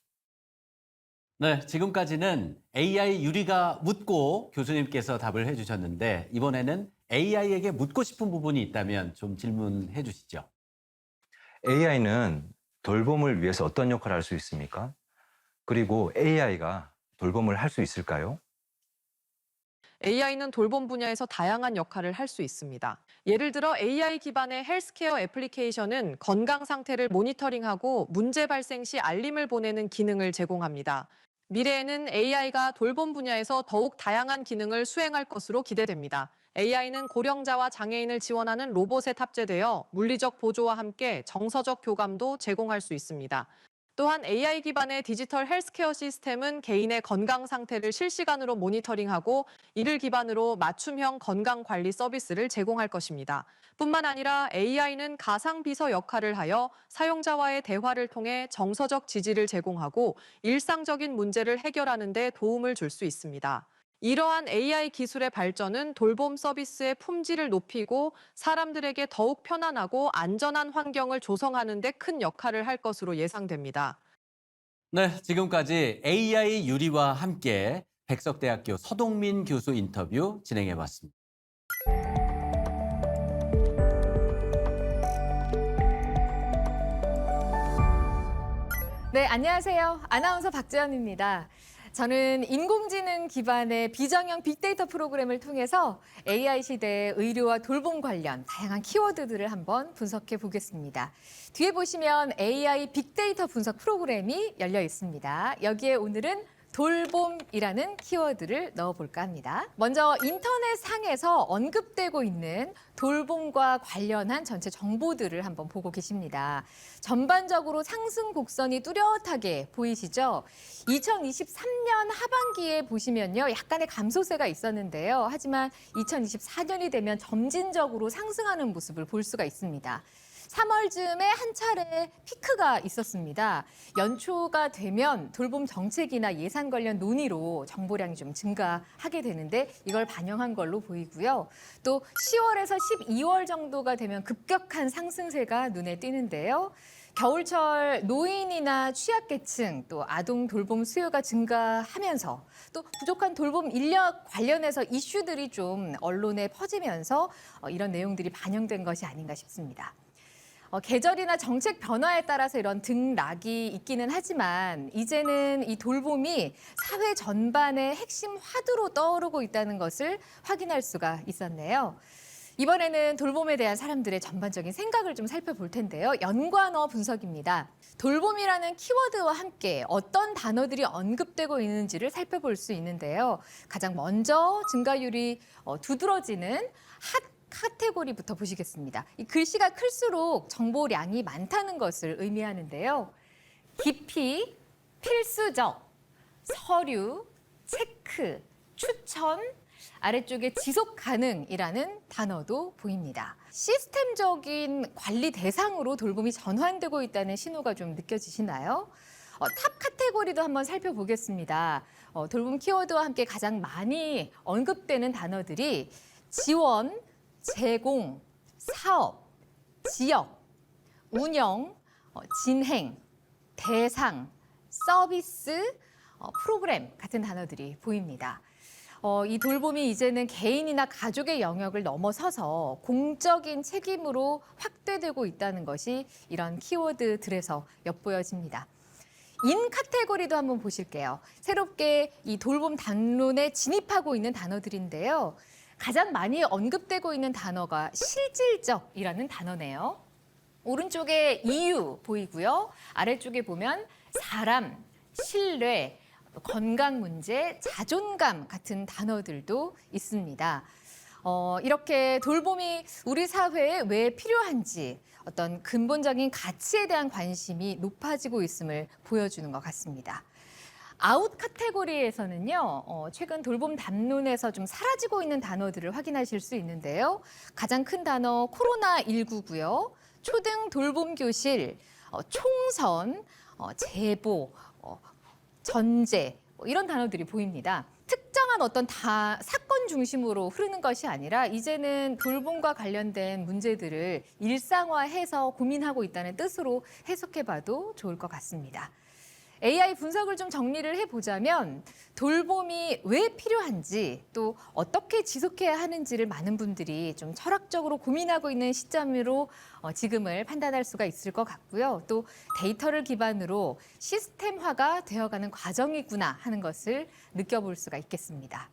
네, 지금까지는 AI 유리가 묻고 교수님께서 답을 해주셨는데 이번에는 AI에게 묻고 싶은 부분이 있다면 좀 질문해 주시죠. AI는 돌봄을 위해서 어떤 역할을 할 수 있습니까? 그리고 AI가 돌봄을 할 수 있을까요? AI는 돌봄 분야에서 다양한 역할을 할 수 있습니다. 예를 들어 AI 기반의 헬스케어 애플리케이션은 건강 상태를 모니터링하고 문제 발생 시 알림을 보내는 기능을 제공합니다. 미래에는 AI가 돌봄 분야에서 더욱 다양한 기능을 수행할 것으로 기대됩니다. AI는 고령자와 장애인을 지원하는 로봇에 탑재되어 물리적 보조와 함께 정서적 교감도 제공할 수 있습니다. 또한 AI 기반의 디지털 헬스케어 시스템은 개인의 건강 상태를 실시간으로 모니터링하고 이를 기반으로 맞춤형 건강 관리 서비스를 제공할 것입니다. 뿐만 아니라 AI는 가상 비서 역할을 하여 사용자와의 대화를 통해 정서적 지지를 제공하고 일상적인 문제를 해결하는 데 도움을 줄 수 있습니다. 이러한 AI 기술의 발전은 돌봄 서비스의 품질을 높이고 사람들에게 더욱 편안하고 안전한 환경을 조성하는 데 큰 역할을 할 것으로 예상됩니다. 네, 지금까지 AI 유리와 함께 백석대학교 서동민 교수 인터뷰 진행해 봤습니다. 네, 안녕하세요. 아나운서 박재현입니다. 저는 인공지능 기반의 비정형 빅데이터 프로그램을 통해서 AI 시대의 의료와 돌봄 관련 다양한 키워드들을 한번 분석해 보겠습니다. 뒤에 보시면 AI 빅데이터 분석 프로그램이 열려 있습니다. 여기에 오늘은 돌봄이라는 키워드를 넣어볼까 합니다. 먼저 인터넷 상에서 언급되고 있는 돌봄과 관련한 전체 정보들을 한번 보고 계십니다. 전반적으로 상승 곡선이 뚜렷하게 보이시죠? 2023년 하반기에 보시면요, 약간의 감소세가 있었는데요. 하지만 2024년이 되면 점진적으로 상승하는 모습을 볼 수가 있습니다. 3월쯤에 한 차례 피크가 있었습니다. 연초가 되면 돌봄 정책이나 예산 관련 논의로 정보량이 좀 증가하게 되는데 이걸 반영한 걸로 보이고요. 또 10월에서 12월 정도가 되면 급격한 상승세가 눈에 띄는데요. 겨울철 노인이나 취약계층 또 아동 돌봄 수요가 증가하면서 또 부족한 돌봄 인력 관련해서 이슈들이 좀 언론에 퍼지면서 이런 내용들이 반영된 것이 아닌가 싶습니다. 계절이나 정책 변화에 따라서 이런 등락이 있기는 하지만 이제는 이 돌봄이 사회 전반의 핵심 화두로 떠오르고 있다는 것을 확인할 수가 있었네요. 이번에는 돌봄에 대한 사람들의 전반적인 생각을 좀 살펴볼 텐데요. 연관어 분석입니다. 돌봄이라는 키워드와 함께 어떤 단어들이 언급되고 있는지를 살펴볼 수 있는데요. 가장 먼저 증가율이 두드러지는 핫 카테고리부터 보시겠습니다. 이 글씨가 클수록 정보량이 많다는 것을 의미하는데요. 깊이, 필수적, 서류, 체크, 추천, 아래쪽에 지속 가능이라는 단어도 보입니다. 시스템적인 관리 대상으로 돌봄이 전환되고 있다는 신호가 좀 느껴지시나요? 탑 카테고리도 한번 살펴보겠습니다. 돌봄 키워드와 함께 가장 많이 언급되는 단어들이 지원, 제공, 사업, 지역, 운영, 진행, 대상, 서비스, 프로그램 같은 단어들이 보입니다. 이 돌봄이 이제는 개인이나 가족의 영역을 넘어서서 공적인 책임으로 확대되고 있다는 것이 이런 키워드들에서 엿보여집니다. 인 카테고리도 한번 보실게요. 새롭게 이 돌봄 담론에 진입하고 있는 단어들인데요. 가장 많이 언급되고 있는 단어가 실질적이라는 단어네요. 오른쪽에 이유 보이고요. 아래쪽에 보면 사람, 신뢰, 건강 문제, 자존감 같은 단어들도 있습니다. 이렇게 돌봄이 우리 사회에 왜 필요한지 어떤 근본적인 가치에 대한 관심이 높아지고 있음을 보여주는 것 같습니다. 아웃 카테고리에서는요, 최근 돌봄 담론에서 좀 사라지고 있는 단어들을 확인하실 수 있는데요. 가장 큰 단어 코로나19고요. 초등 돌봄 교실, 총선, 제보, 전제 뭐 이런 단어들이 보입니다. 특정한 어떤 사건 중심으로 흐르는 것이 아니라 이제는 돌봄과 관련된 문제들을 일상화해서 고민하고 있다는 뜻으로 해석해봐도 좋을 것 같습니다. AI 분석을 좀 정리를 해보자면 돌봄이 왜 필요한지 또 어떻게 지속해야 하는지를 많은 분들이 좀 철학적으로 고민하고 있는 시점으로 지금을 판단할 수가 있을 것 같고요. 또 데이터를 기반으로 시스템화가 되어가는 과정이구나 하는 것을 느껴볼 수가 있겠습니다.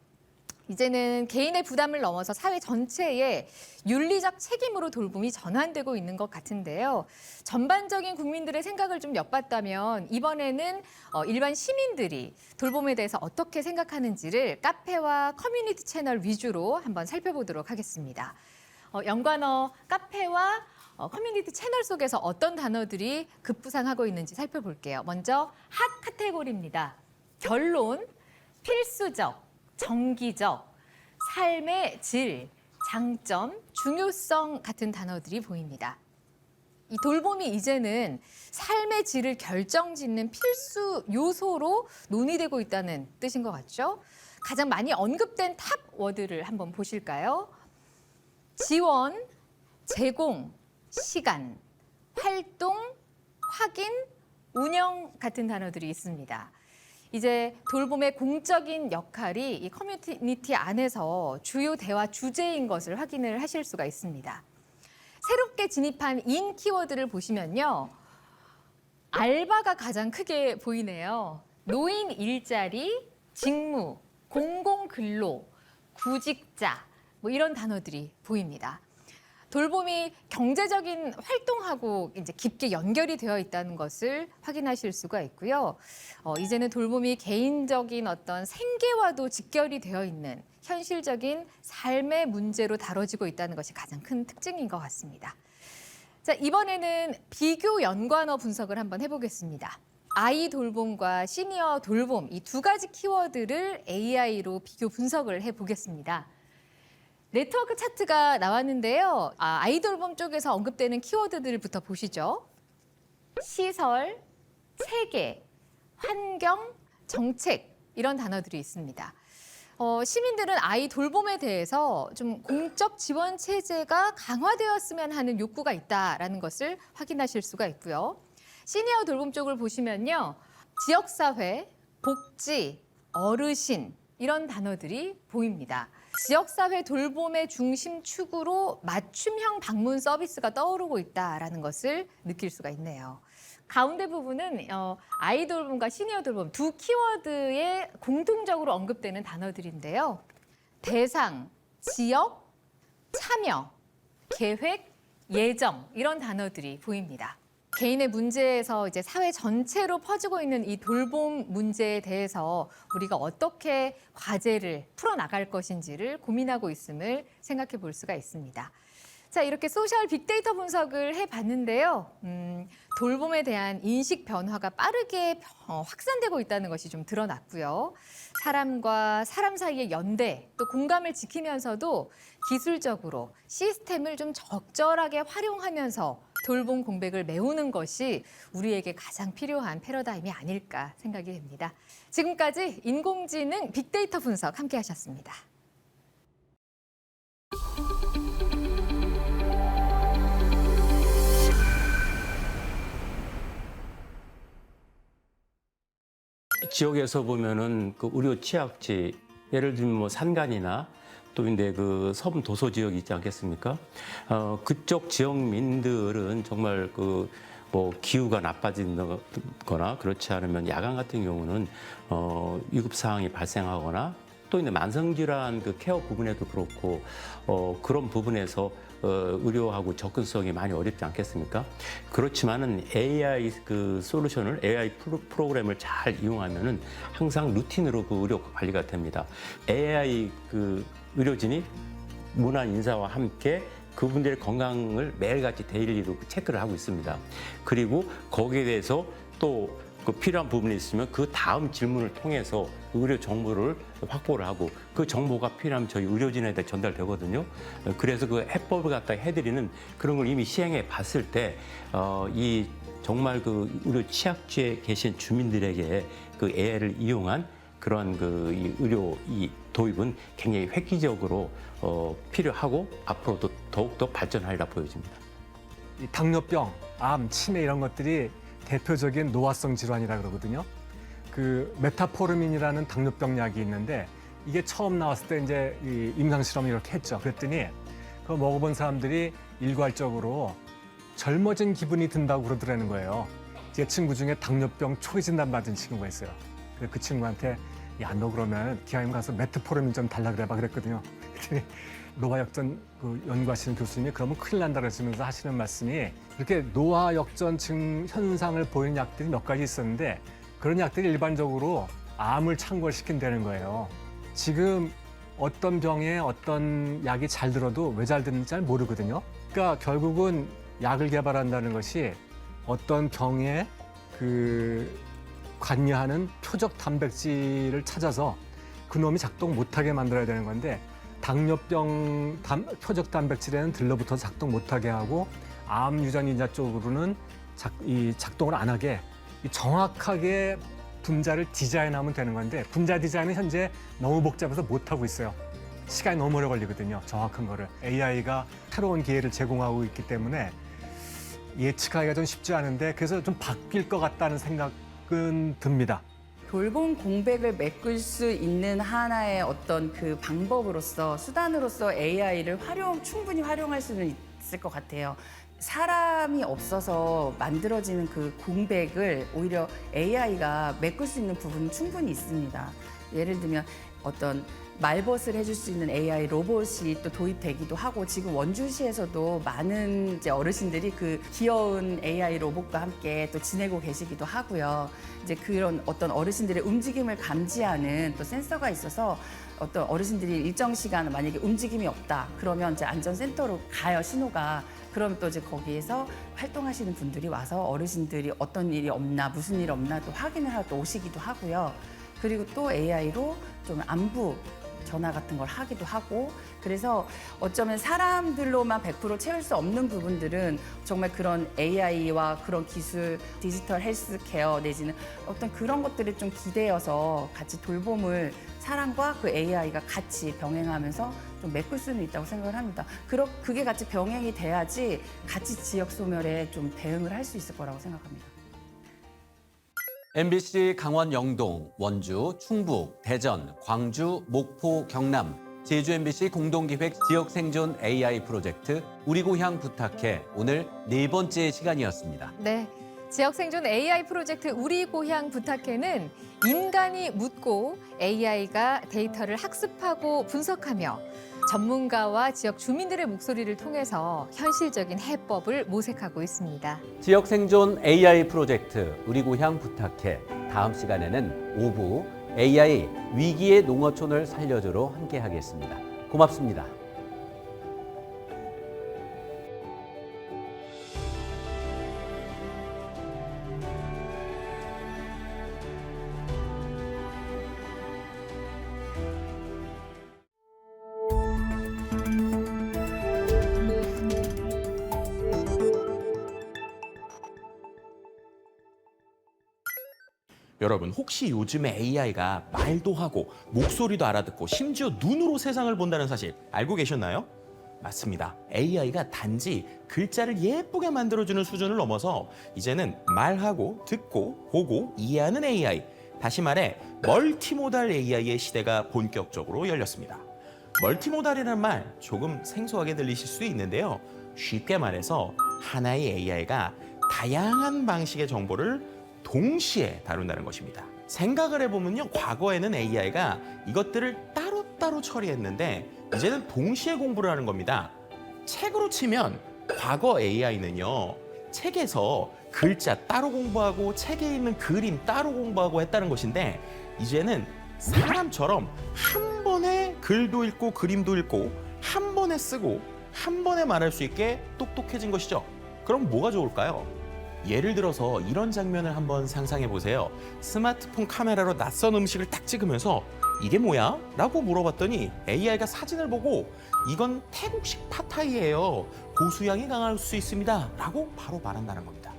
이제는 개인의 부담을 넘어서 사회 전체의 윤리적 책임으로 돌봄이 전환되고 있는 것 같은데요. 전반적인 국민들의 생각을 좀 엿봤다면 이번에는 일반 시민들이 돌봄에 대해서 어떻게 생각하는지를 카페와 커뮤니티 채널 위주로 한번 살펴보도록 하겠습니다. 연관어 카페와 커뮤니티 채널 속에서 어떤 단어들이 급부상하고 있는지 살펴볼게요. 먼저 핫 카테고리입니다. 결론, 필수적, 정기적, 삶의 질, 장점, 중요성 같은 단어들이 보입니다. 이 돌봄이 이제는 삶의 질을 결정짓는 필수 요소로 논의되고 있다는 뜻인 것 같죠? 가장 많이 언급된 탑 워드를 한번 보실까요? 지원, 제공, 시간, 활동, 확인, 운영 같은 단어들이 있습니다. 이제 돌봄의 공적인 역할이 이 커뮤니티 안에서 주요 대화 주제인 것을 확인을 하실 수가 있습니다. 새롭게 진입한 인 키워드를 보시면요. 알바가 가장 크게 보이네요. 노인 일자리, 직무, 공공근로, 구직자 뭐 이런 단어들이 보입니다. 돌봄이 경제적인 활동하고 이제 깊게 연결이 되어 있다는 것을 확인하실 수가 있고요. 이제는 돌봄이 개인적인 어떤 생계와도 직결이 되어 있는 현실적인 삶의 문제로 다뤄지고 있다는 것이 가장 큰 특징인 것 같습니다. 자, 이번에는 비교 연관어 분석을 한번 해보겠습니다. 아이 돌봄과 시니어 돌봄 이 두 가지 키워드를 AI로 비교 분석을 해보겠습니다. 네트워크 차트가 나왔는데요. 아이돌봄 쪽에서 언급되는 키워드들부터 보시죠. 시설, 체계, 환경, 정책 이런 단어들이 있습니다. 시민들은 아이 돌봄에 대해서 좀 공적 지원 체제가 강화되었으면 하는 욕구가 있다라는 것을 확인하실 수가 있고요. 시니어 돌봄 쪽을 보시면요. 지역사회, 복지, 어르신 이런 단어들이 보입니다. 지역사회 돌봄의 중심축으로 맞춤형 방문 서비스가 떠오르고 있다는 것을 느낄 수가 있네요. 가운데 부분은 아이 돌봄과 시니어 돌봄 두 키워드에 공통적으로 언급되는 단어들인데요. 대상, 지역, 참여, 계획, 예정 이런 단어들이 보입니다. 개인의 문제에서 이제 사회 전체로 퍼지고 있는 이 돌봄 문제에 대해서 우리가 어떻게 과제를 풀어나갈 것인지를 고민하고 있음을 생각해 볼 수가 있습니다. 자, 이렇게 소셜 빅데이터 분석을 해봤는데요. 돌봄에 대한 인식 변화가 빠르게 확산되고 있다는 것이 좀 드러났고요. 사람과 사람 사이의 연대, 또 공감을 지키면서도 기술적으로 시스템을 좀 적절하게 활용하면서 돌봄 공백을 메우는 것이 우리에게 가장 필요한 패러다임이 아닐까 생각이 됩니다. 지금까지 인공지능 빅데이터 분석 함께 하셨습니다. 지역에서 보면은 그 의료 취약지, 예를 들면 뭐 산간이나 또 근데 그 섬 도서 지역이 있지 않겠습니까? 그쪽 지역민들은 정말 그 뭐 기후가 나빠진거나 그렇지 않으면 야간 같은 경우는 위급 상황이 발생하거나 또 있는 만성질환 그 케어 부분에도 그렇고 그런 부분에서 의료하고 접근성이 많이 어렵지 않겠습니까? 그렇지만은 AI 그 솔루션을 AI 프로그램을 잘 이용하면은 항상 루틴으로 그 의료 관리가 됩니다. AI 그 의료진이 문안 인사와 함께 그분들의 건강을 매일같이 데일리로 체크를 하고 있습니다. 그리고 거기에 대해서 또 그 필요한 부분이 있으면 그 다음 질문을 통해서 의료 정보를 확보를 하고 그 정보가 필요하면 저희 의료진한테 전달되거든요. 그래서 그 해법을 갖다 해드리는 그런 걸 이미 시행해 봤을 때 이 정말 그 의료 취약지에 계신 주민들에게 그 AI를 이용한 그런 이 의료 이 도입은 굉장히 획기적으로 필요하고 앞으로도 더욱더 발전하리라 보여집니다. 이 당뇨병, 암, 치매 이런 것들이 대표적인 노화성 질환이라 그러거든요. 그 메타포르민이라는 당뇨병 약이 있는데 이게 처음 나왔을 때 이제 이 임상 실험을 이렇게 했죠. 그랬더니 그거 먹어본 사람들이 일괄적으로 젊어진 기분이 든다고 그러더라는 거예요. 제 친구 중에 당뇨병 초기 진단 받은 친구가 있어요. 그래서 그 친구한테 야, 너 그러면 기왕이면 가서 메트포르민 좀 달라 그래봐 그랬거든요. 그랬더니 노화역전 그 연구하시는 교수님이 그러면 큰일 난다 그러시면서 하시는 말씀이 이렇게 노화역전 현상을 보이는 약들이 몇 가지 있었는데 그런 약들이 일반적으로 암을 창궐시킨다는 거예요. 지금 어떤 병에 어떤 약이 잘 들어도 왜 잘 드는지 잘 모르거든요. 그러니까 결국은 약을 개발한다는 것이 어떤 병에 관여하는 표적 단백질을 찾아서 그놈이 작동 못하게 만들어야 되는 건데 당뇨병 표적 단백질에는 들러붙어서 작동 못하게 하고 암 유전인자 쪽으로는 작동을 안 하게 정확하게 분자를 디자인하면 되는 건데 분자 디자인은 현재 너무 복잡해서 못하고 있어요. 시간이 너무 오래 걸리거든요. 정확한 거를. AI가 새로운 기회를 제공하고 있기 때문에 예측하기가 좀 쉽지 않은데 그래서 좀 바뀔 것 같다는 생각은 듭니다. 돌봄 공백을 메꿀 수 있는 하나의 어떤 그 방법으로서 수단으로서 AI를 충분히 활용할 수는 있을 것 같아요. 사람이 없어서 만들어지는 그 공백을 오히려 AI가 메꿀 수 있는 부분은 충분히 있습니다. 예를 들면 어떤 말벗을 해줄 수 있는 AI 로봇이 또 도입되기도 하고 지금 원주시에서도 많은 이제 어르신들이 그 귀여운 AI 로봇과 함께 또 지내고 계시기도 하고요. 이제 그런 어떤 어르신들의 움직임을 감지하는 또 센서가 있어서 어떤 어르신들이 일정 시간 만약에 움직임이 없다 그러면 이제 안전센터로 가요 신호가. 그럼 또 이제 거기에서 활동하시는 분들이 와서 어르신들이 어떤 일이 없나 무슨 일 없나 또 확인을 하러 또 오시기도 하고요. 그리고 또 AI로 좀 안부 전화 같은 걸 하기도 하고 그래서 어쩌면 사람들로만 100% 채울 수 없는 부분들은 정말 그런 AI와 그런 기술, 디지털 헬스케어 내지는 어떤 그런 것들을 좀 기대어서 같이 돌봄을 사람과 그 AI가 같이 병행하면서 좀 메꿀 수는 있다고 생각을 합니다. 그게 같이 병행이 돼야지 같이 지역 소멸에 좀 대응을 할 수 있을 거라고 생각합니다. MBC 강원 영동, 원주, 충북, 대전, 광주, 목포, 경남, 제주 MBC 공동기획 지역생존 AI 프로젝트 우리 고향 부탁해 오늘 4번째 시간이었습니다. 네, 지역생존 AI 프로젝트 우리 고향 부탁해는 인간이 묻고 AI가 데이터를 학습하고 분석하며 전문가와 지역 주민들의 목소리를 통해서 현실적인 해법을 모색하고 있습니다. 지역생존 AI 프로젝트 우리 고향 부탁해 다음 시간에는 오부 AI 위기의 농어촌을 살려줘로 함께하겠습니다. 고맙습니다. 여러분 혹시 요즘에 AI가 말도 하고 목소리도 알아듣고 심지어 눈으로 세상을 본다는 사실 알고 계셨나요? 맞습니다. AI가 단지 글자를 예쁘게 만들어주는 수준을 넘어서 이제는 말하고 듣고 보고 이해하는 AI, 다시 말해 멀티모달 AI의 시대가 본격적으로 열렸습니다. 멀티모달이라는 말 조금 생소하게 들리실 수 있는데요. 쉽게 말해서 하나의 AI가 다양한 방식의 정보를 동시에 다룬다는 것입니다. 생각을 해보면요, 과거에는 AI가 이것들을 따로따로 처리했는데 이제는 동시에 공부를 하는 겁니다. 책으로 치면 과거 AI는요, 책에서 글자 따로 공부하고 책에 있는 그림 따로 공부하고 했다는 것인데 이제는 사람처럼 한 번에 글도 읽고 그림도 읽고 한 번에 쓰고 한 번에 말할 수 있게 똑똑해진 것이죠. 그럼 뭐가 좋을까요? 예를 들어서 이런 장면을 한번 상상해 보세요. 스마트폰 카메라로 낯선 음식을 딱 찍으면서 이게 뭐야? 라고 물어봤더니 AI가 사진을 보고 이건 태국식 팟타이예요. 고수향이 강할 수 있습니다. 라고 바로 말한다는 겁니다.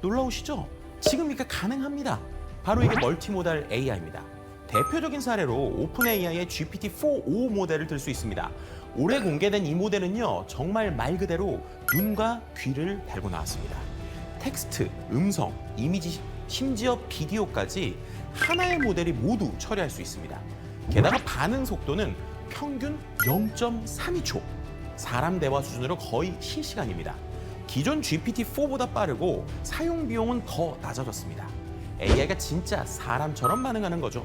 놀라우시죠? 지금 이게 가능합니다. 바로 이게 멀티모달 AI입니다. 대표적인 사례로 오픈 AI의 GPT-4o 모델을 들 수 있습니다. 올해 공개된 이 모델은요, 정말 말 그대로 눈과 귀를 달고 나왔습니다. 텍스트, 음성, 이미지, 심지어 비디오까지 하나의 모델이 모두 처리할 수 있습니다. 게다가 반응 속도는 평균 0.32초. 사람 대화 수준으로 거의 실시간입니다. 기존 GPT-4보다 빠르고 사용 비용은 더 낮아졌습니다. AI가 진짜 사람처럼 반응하는 거죠.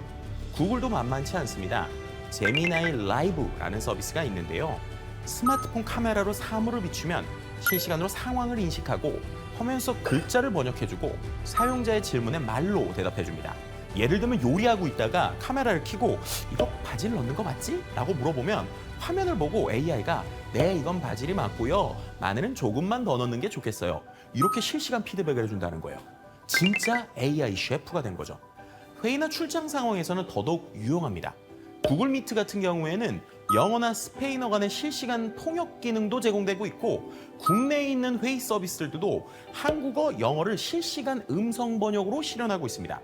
구글도 만만치 않습니다. 제미나이 라이브라는 서비스가 있는데요. 스마트폰 카메라로 사물을 비추면 실시간으로 상황을 인식하고 화면 속 글자를 번역해주고 사용자의 질문에 말로 대답해줍니다. 예를 들면 요리하고 있다가 카메라를 켜고 이거 바질 넣는 거 맞지? 라고 물어보면 화면을 보고 AI가 네, 이건 바질이 맞고요. 마늘은 조금만 더 넣는 게 좋겠어요. 이렇게 실시간 피드백을 해준다는 거예요. 진짜 AI 셰프가 된 거죠. 회의나 출장 상황에서는 더더욱 유용합니다. 구글 미트 같은 경우에는 영어나 스페인어 간의 실시간 통역 기능도 제공되고 있고 국내에 있는 회의 서비스들도 한국어, 영어를 실시간 음성 번역으로 실현하고 있습니다.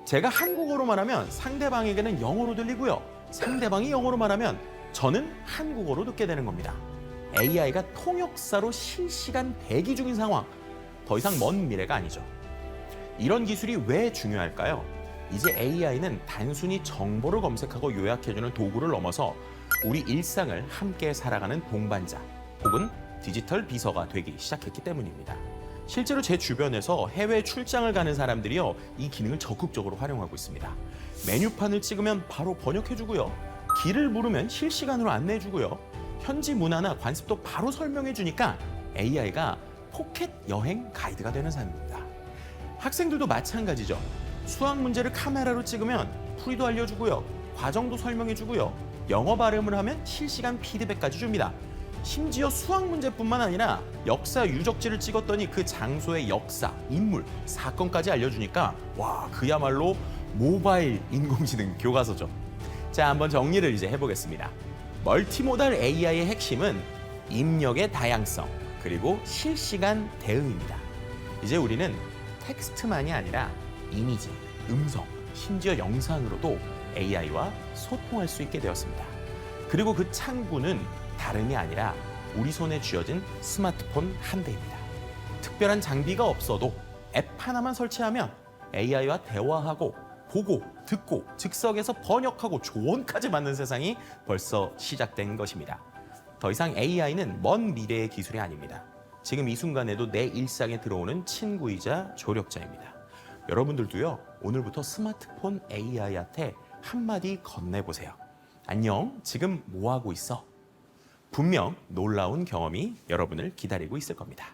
제가 한국어로 말하면 상대방에게는 영어로 들리고요. 상대방이 영어로 말하면 저는 한국어로 듣게 되는 겁니다. AI가 통역사로 실시간 대기 중인 상황, 더 이상 먼 미래가 아니죠. 이런 기술이 왜 중요할까요? 이제 AI는 단순히 정보를 검색하고 요약해주는 도구를 넘어서 우리 일상을 함께 살아가는 동반자 혹은 디지털 비서가 되기 시작했기 때문입니다. 실제로 제 주변에서 해외 출장을 가는 사람들이요, 이 기능을 적극적으로 활용하고 있습니다. 메뉴판을 찍으면 바로 번역해주고요. 길을 물으면 실시간으로 안내해주고요. 현지 문화나 관습도 바로 설명해주니까 AI가 포켓 여행 가이드가 되는 셈입니다. 학생들도 마찬가지죠. 수학 문제를 카메라로 찍으면 풀이도 알려주고요. 과정도 설명해주고요. 영어 발음을 하면 실시간 피드백까지 줍니다. 심지어 수학 문제뿐만 아니라 역사 유적지를 찍었더니 그 장소의 역사, 인물, 사건까지 알려주니까 와, 그야말로 모바일 인공지능 교과서죠. 자, 한번 정리를 이제 해보겠습니다. 멀티모달 AI의 핵심은 입력의 다양성, 그리고 실시간 대응입니다. 이제 우리는 텍스트만이 아니라 이미지, 음성, 심지어 영상으로도 AI와 소통할 수 있게 되었습니다. 그리고 그 창구는 다름이 아니라 우리 손에 쥐어진 스마트폰 한 대입니다. 특별한 장비가 없어도 앱 하나만 설치하면 AI와 대화하고 보고, 듣고, 즉석에서 번역하고 조언까지 받는 세상이 벌써 시작된 것입니다. 더 이상 AI는 먼 미래의 기술이 아닙니다. 지금 이 순간에도 내 일상에 들어오는 친구이자 조력자입니다. 여러분들도요, 오늘부터 스마트폰 AI한테 한마디 건네보세요. 안녕, 지금 뭐 하고 있어? 분명 놀라운 경험이 여러분을 기다리고 있을 겁니다.